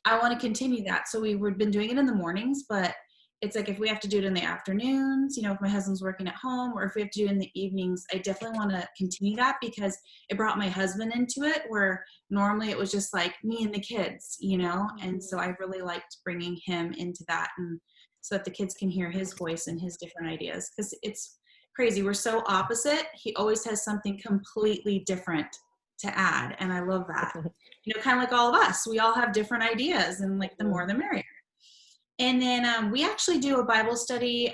Speaker 6: I want to continue that. So we've been doing it in the mornings, but it's like if we have to do it in the afternoons, you know, if my husband's working at home, or if we have to do it in the evenings, I definitely want to continue that, because it brought my husband into it, where normally it was just like me and the kids, you know, and so I really liked bringing him into that, and so that the kids can hear his voice and his different ideas, because it's crazy. We're so opposite. He always has something completely different to add, and I love that. You know, kind of like all of us, we all have different ideas, and like the more the merrier. And then we actually do a Bible study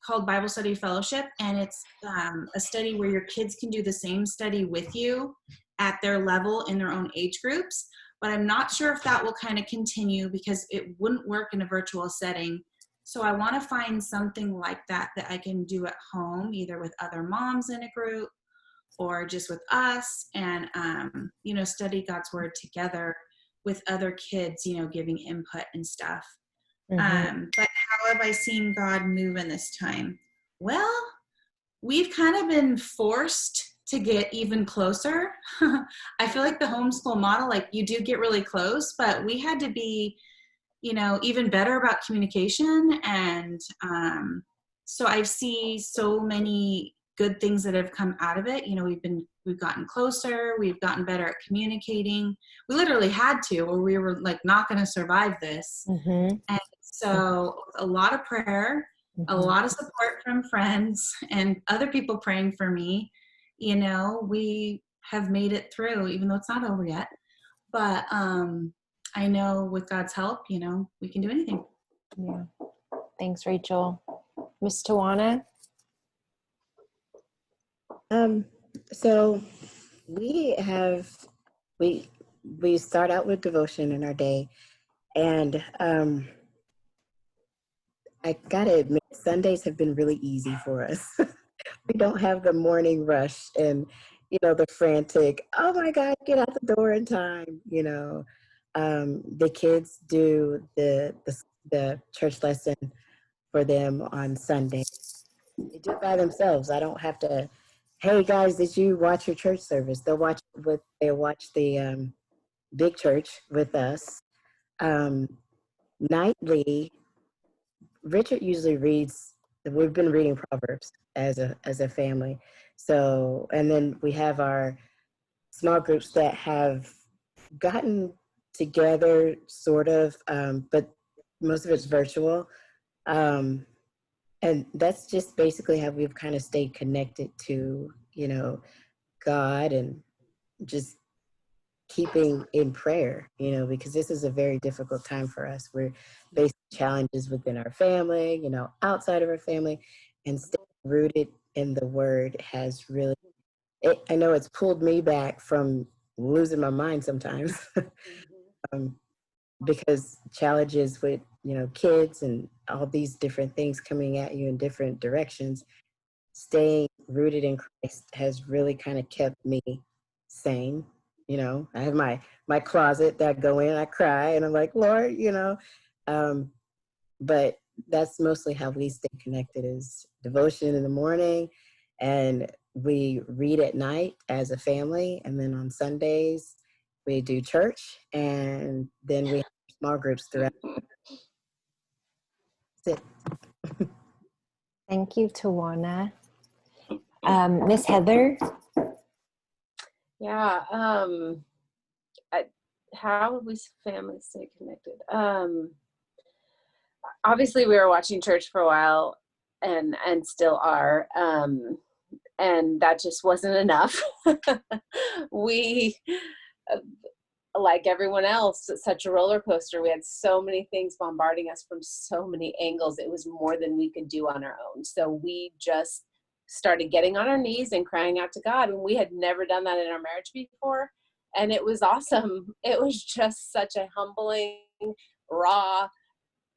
Speaker 6: called Bible Study Fellowship, and it's a study where your kids can do the same study with you at their level in their own age groups. But I'm not sure if that will kind of continue, because it wouldn't work in a virtual setting. So I want to find something like that I can do at home, either with other moms in a group or just with us, and you know, study God's word together with other kids, you know, giving input and stuff. But how have I seen God move in this time? Well, we've kind of been forced to get even closer. I feel like the homeschool model, like you do get really close, but we had to be, you know, even better about communication. And so I see so many good things that have come out of it. You know, we've gotten closer, we've gotten better at communicating. We literally had to, or we were like not going to survive this. And so a lot of prayer, a lot of support from friends and other people praying for me. You know, we have made it through, even though it's not over yet. But I know with God's help, you know, we can do anything.
Speaker 1: Yeah. Thanks, Rachel. Miss Tawana?
Speaker 3: So we start out with devotion in our day, and I gotta admit, Sundays have been really easy for us. We don't have the morning rush and, you know, the frantic, oh my God, get out the door in time, you know. The kids do the church lesson for them on Sunday. They do it by themselves. I don't have to, hey guys, did you watch your church service? They'll watch the big church with us. Nightly, Richard usually reads. We've been reading Proverbs as a family. So, and then we have our small groups that have gotten together, sort of, but most of it's virtual. And that's just basically how we've kind of stayed connected to, you know, God, and just keeping in prayer, you know, because this is a very difficult time for us. We're facing challenges within our family, you know, outside of our family, and staying rooted in the word has really, I know it's pulled me back from losing my mind sometimes. Because challenges with, you know, kids and all these different things coming at you in different directions, staying rooted in Christ has really kind of kept me sane. You know, I have my closet that I go in, I cry, and I'm like, Lord, you know, but that's mostly how we stay connected, is devotion in the morning, and we read at night as a family, and then on Sundays we do church, and then we have small groups throughout. That's it.
Speaker 1: Thank you, Tawana. Miss Heather?
Speaker 7: Yeah. How would we family stay connected? Obviously, we were watching church for a while, and still are, and that just wasn't enough. We, like everyone else, it's such a roller coaster. We had so many things bombarding us from so many angles. It was more than we could do on our own. So we just started getting on our knees and crying out to God. And we had never done that in our marriage before. And it was awesome. It was just such a humbling, raw,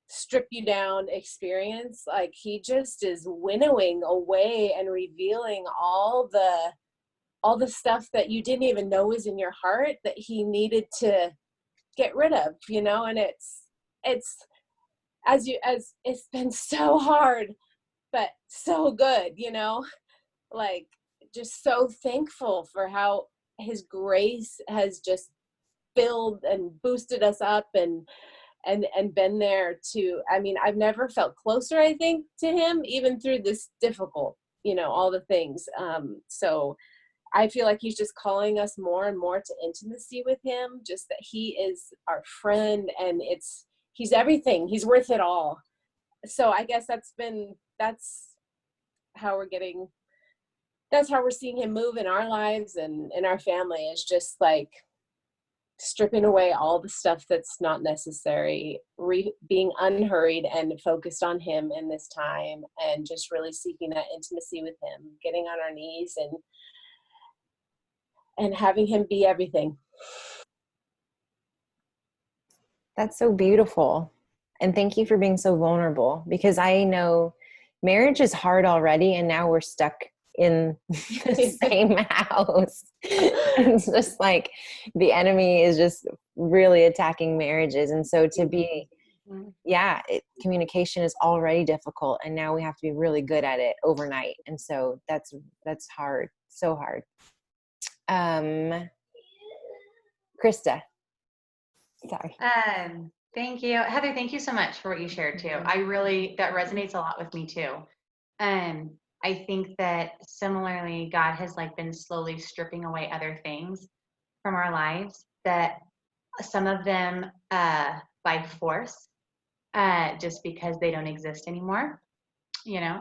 Speaker 7: strip you down experience. Like, he just is winnowing away and revealing all the stuff that you didn't even know was in your heart that he needed to get rid of, you know. And it's it's been so hard, but so good, you know, like, just so thankful for how his grace has just filled and boosted us up, and and been there to, I mean, I've never felt closer, I think, to him, even through this difficult, all the things. So I feel like he's just calling us more and more to intimacy with him, just that he is our friend, and he's everything. He's worth it all. So I guess that's how we're seeing him move in our lives and in our family, is just like stripping away all the stuff that's not necessary, being unhurried and focused on him in this time, and just really seeking that intimacy with him, getting on our knees and having him be everything.
Speaker 1: That's so beautiful. And thank you for being so vulnerable, because I know marriage is hard already, and now we're stuck in the same house. It's just like the enemy is just really attacking marriages. And so to be, communication is already difficult, and now we have to be really good at it overnight. And so that's hard, so hard. Krista. Sorry.
Speaker 8: Thank you. Heather, thank you so much for what you shared too. That resonates a lot with me too. I think that similarly, God has been slowly stripping away other things from our lives, that some of them by force, just because they don't exist anymore,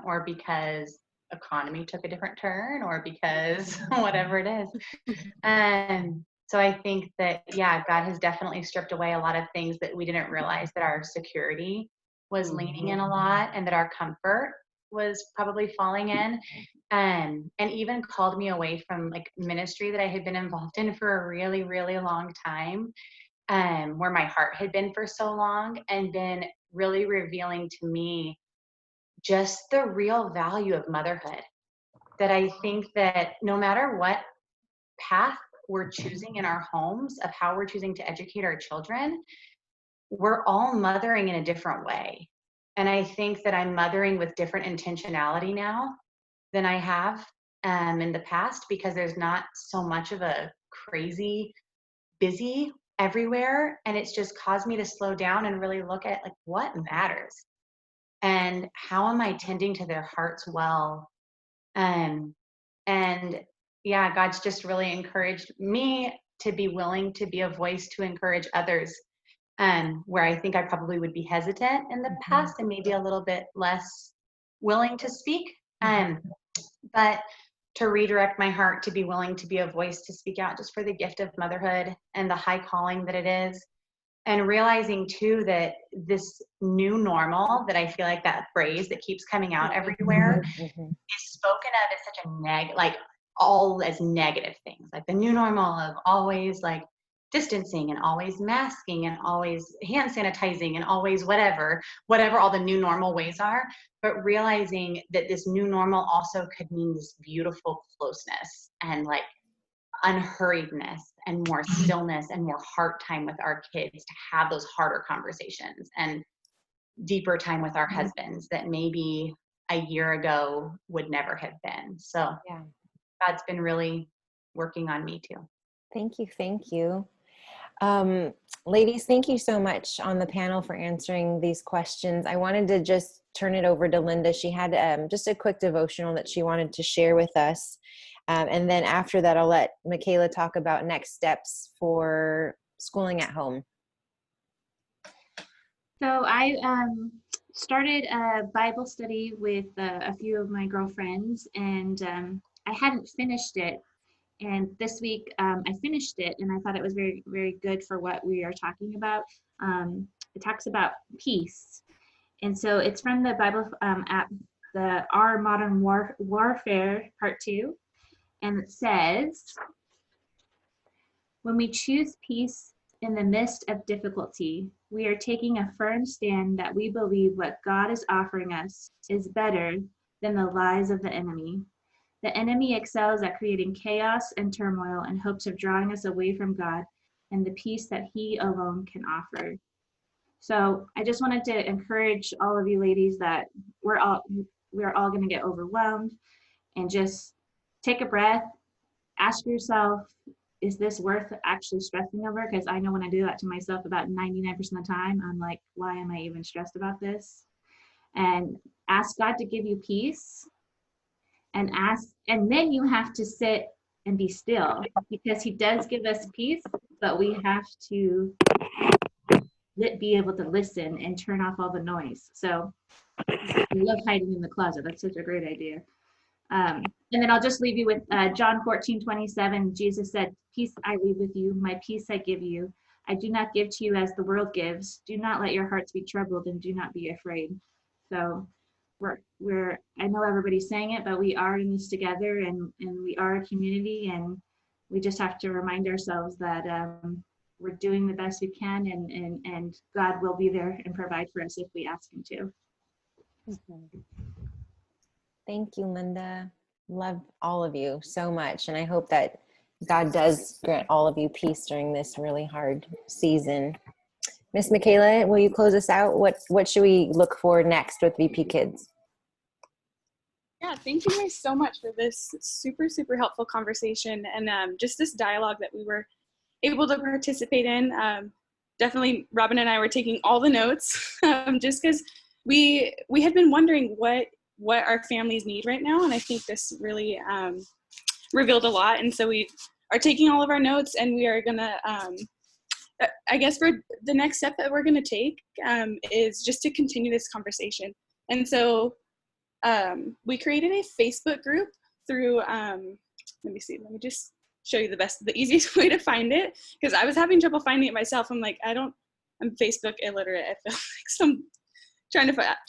Speaker 8: or because economy took a different turn, or because whatever it is. So I think that, God has definitely stripped away a lot of things that we didn't realize that our security was leaning in a lot, and that our comfort was probably falling in, and even called me away from ministry that I had been involved in for a really, really long time, where my heart had been for so long, and been really revealing to me just the real value of motherhood. That I think that no matter what path we're choosing in our homes, of how we're choosing to educate our children, we're all mothering in a different way. And I think that I'm mothering with different intentionality now than I have in the past, because there's not so much of a crazy busy everywhere. And it's just caused me to slow down and really look at what matters, and how am I tending to their hearts well. And God's just really encouraged me to be willing to be a voice to encourage others, where I think I probably would be hesitant in the past, and maybe a little bit less willing to speak. But to redirect my heart to be willing to be a voice to speak out just for the gift of motherhood and the high calling that it is. And realizing too that this new normal, that I feel like that phrase that keeps coming out everywhere, is spoken of as such a all as negative things, like the new normal of always distancing, and always masking, and always hand sanitizing, and always whatever all the new normal ways are. But realizing that this new normal also could mean this beautiful closeness, and unhurriedness, and more stillness, and more heart time with our kids, to have those harder conversations, and deeper time with our husbands that maybe a year ago would never have been. So God's been really working on me too.
Speaker 1: Thank you. Ladies, thank you so much on the panel for answering these questions. I wanted to just turn it over to Linda. She had just a quick devotional that she wanted to share with us. And then after that, I'll let Michaela talk about next steps for schooling at home.
Speaker 5: So I started a Bible study with a few of my girlfriends, and I hadn't finished it. And this week I finished it, and I thought it was very, very good for what we are talking about. It talks about peace. And so it's from the Bible app, the Our Modern Warfare Part 2. And it says, when we choose peace in the midst of difficulty, we are taking a firm stand that we believe what God is offering us is better than the lies of the enemy. The enemy excels at creating chaos and turmoil in hopes of drawing us away from God and the peace that He alone can offer. So I just wanted to encourage all of you ladies that we're all going to get overwhelmed, and just take a breath, ask yourself,
Speaker 9: is this worth actually stressing over? Because I know when I do that to myself about 99% of the time, I'm like, why am I even stressed about this? And ask God to give you peace, and then you have to sit and be still, because he does give us peace, but we have to be able to listen and turn off all the noise. So I love hiding in the closet. That's such a great idea. And then I'll just leave you with John 14:27. Jesus said, peace I leave with you, my peace I give you. I do not give to you as the world gives. Do not let your hearts be troubled, and do not be afraid. So I know everybody's saying it, but we are in this together, and we are a community, and we just have to remind ourselves that we're doing the best we can, and God will be there and provide for us if we ask him to.
Speaker 1: Thank you, Linda. Love all of you so much. And I hope that God does grant all of you peace during this really hard season. Miss Michaela, will you close us out? What should we look for next with VP Kids?
Speaker 10: Yeah, thank you guys so much for this super, super helpful conversation, and just this dialogue that we were able to participate in. Definitely, Robin and I were taking all the notes just because we had been wondering what our families need right now, and I think this really revealed a lot. And so we are taking all of our notes, and we are gonna, I guess for the next step that we're gonna take is just to continue this conversation. And so we created a Facebook group through, let me just show you the easiest way to find it, because I was having trouble finding it myself. I'm like, I'm Facebook illiterate. I feel like, so I'm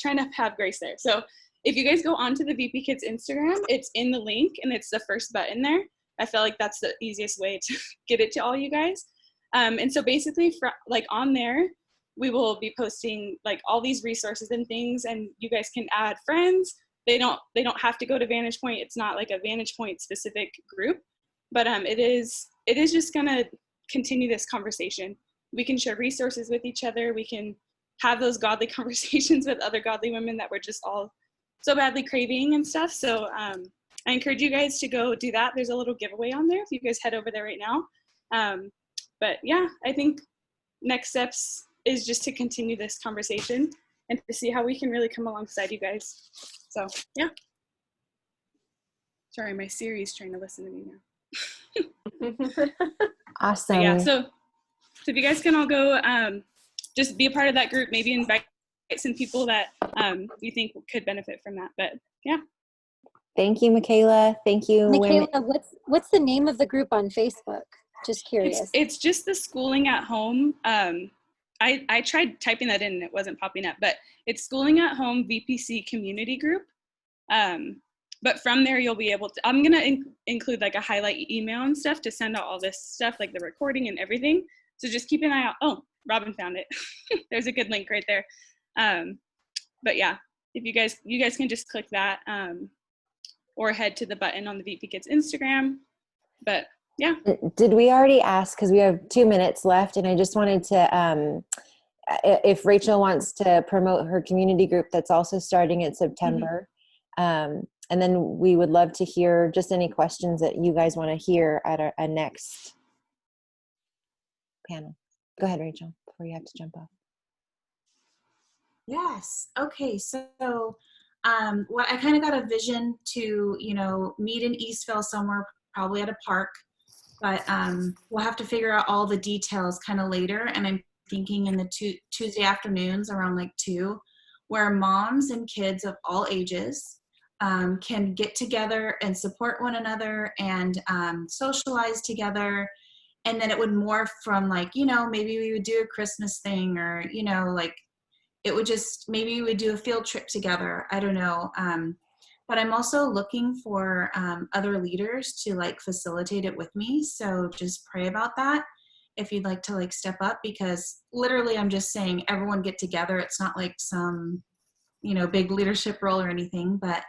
Speaker 10: trying to have grace there. So if you guys go onto the VP Kids Instagram, it's in the link, and it's the first button there. I feel like that's the easiest way to get it to all you guys. And so basically, on there, we will be posting like all these resources and things, and you guys can add friends. They don't have to go to Vantage Point. It's not like a Vantage Point specific group, but it is just gonna continue this conversation. We can share resources with each other. We can have those godly conversations with other godly women that we're just all so badly craving and stuff. So I encourage you guys to go do that. There's a little giveaway on there if you guys head over there right now. But yeah, I think next steps is just to continue this conversation and to see how we can really come alongside you guys. So yeah. Sorry, my Siri's trying to listen to me now.
Speaker 1: Awesome.
Speaker 10: But yeah, so if you guys can all go just be a part of that group, maybe invite some people that you think could benefit from that. But yeah.
Speaker 1: Thank you, Michaela. Thank you.
Speaker 2: Michaela, what's the name of the group on Facebook? Just curious.
Speaker 10: It's just the Schooling at Home. I tried typing that in and it wasn't popping up, but it's Schooling at Home VPC Community Group. But from there, you'll be able to, I'm going to include like a highlight email and stuff to send out all this stuff, like the recording and everything. So just keep an eye out. Oh, Robin found it. There's a good link right there. But yeah, if you guys can just click that or head to the button on the VP Kids Instagram. But yeah.
Speaker 1: Did we already ask, because we have 2 minutes left, and I just wanted to, if Rachel wants to promote her community group that's also starting in September, and then we would love to hear just any questions that you guys want to hear at a next panel. Go ahead, Rachel, before you have to jump off.
Speaker 6: Yes. Okay. So what I kind of got a vision to, meet in Eastville somewhere, probably at a park, but we'll have to figure out all the details kind of later. And I'm thinking in the Tuesday afternoons around like 2, where moms and kids of all ages can get together and support one another and socialize together. And then it would morph from like, maybe we would do a Christmas thing, or, like it would just, maybe we would do a field trip together. I don't know. But I'm also looking for other leaders to like facilitate it with me. So just pray about that if you'd like to like step up, because literally I'm just saying everyone get together. It's not like some, big leadership role or anything, but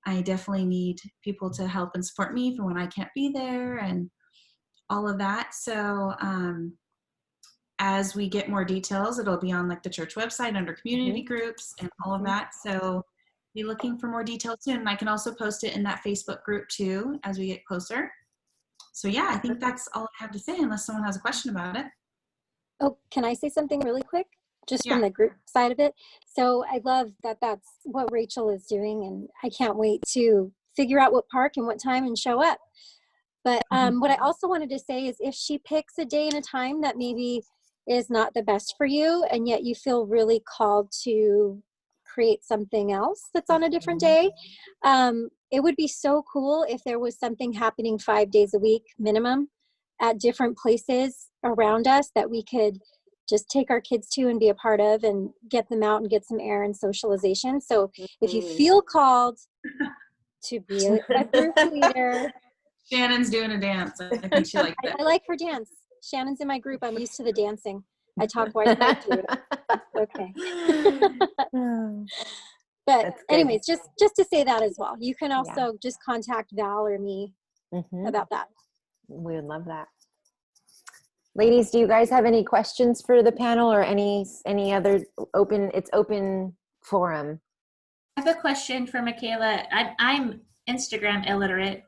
Speaker 6: I definitely need people to help and support me for when I can't be there and all of that. So as we get more details, it'll be on like the church website under community groups and all of that. So be looking for more details soon. And I can also post it in that Facebook group too as we get closer. So yeah, I think that's all I have to say unless someone has a question about it.
Speaker 2: Oh, can I say something really quick? Just
Speaker 6: Yeah.
Speaker 2: from the group side of it. So I love that that's what Rachel is doing, and I can't wait to figure out what park and what time and show up. But what I also wanted to say is if she picks a day and a time that maybe is not the best for you, and yet you feel really called to create something else that's on a different day, it would be so cool if there was something happening 5 days a week minimum at different places around us that we could just take our kids to and be a part of and get them out and get some air and socialization. So if you feel called to be a group leader.
Speaker 6: Shannon's doing a dance. I think she liked it.
Speaker 2: I like her dance. Shannon's in my group. I'm used to the dancing. I talk white noise to it. Okay. But anyways, just to say that as well. You can also just contact Val or me about that.
Speaker 1: We would love that. Ladies, do you guys have any questions for the panel or any other open forum?
Speaker 5: I have a question for Michaela. I'm Instagram illiterate.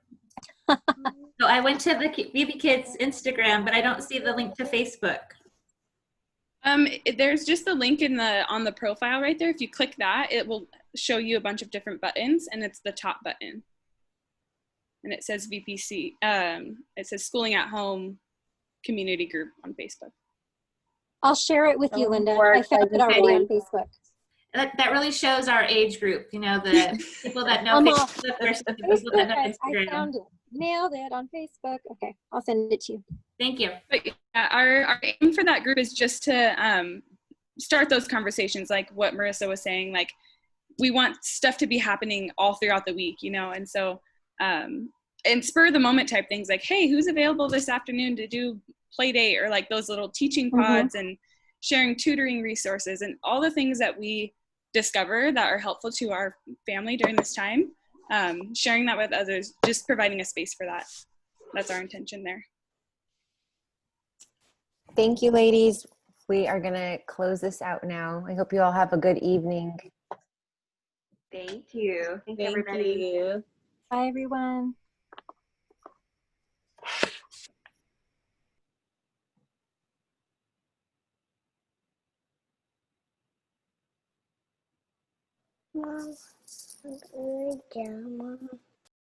Speaker 5: So I went to the BB Kids Instagram, but I don't see the link to Facebook.
Speaker 10: There's just the link on the profile right there. If you click that, it will show you a bunch of different buttons, and it's the top button. And it says VPC. It says Schooling at Home Community Group on Facebook.
Speaker 2: I'll share it with you, Linda. I found it already on Facebook.
Speaker 5: That really shows our age group, the people that know Facebook versus the people that know Instagram.
Speaker 2: I found it. Nailed it on Facebook. Okay, I'll send it to you.
Speaker 5: Thank you.
Speaker 10: But yeah, our aim for that group is just to start those conversations, like what Marissa was saying. Like, we want stuff to be happening all throughout the week, and so and spur of the moment type things, like, hey, who's available this afternoon to do play date, or like those little teaching pods and sharing tutoring resources and all the things that we discover that are helpful to our family during this time. Sharing that with others, just providing a space for that. That's our intention there.
Speaker 1: Thank you, ladies. We are going to close this out now. I hope you all have a good evening.
Speaker 4: Thank you. Thank you,
Speaker 7: Thank
Speaker 4: everybody.
Speaker 7: you.
Speaker 2: Bye, everyone.
Speaker 3: Mom, I'm going down, Mom.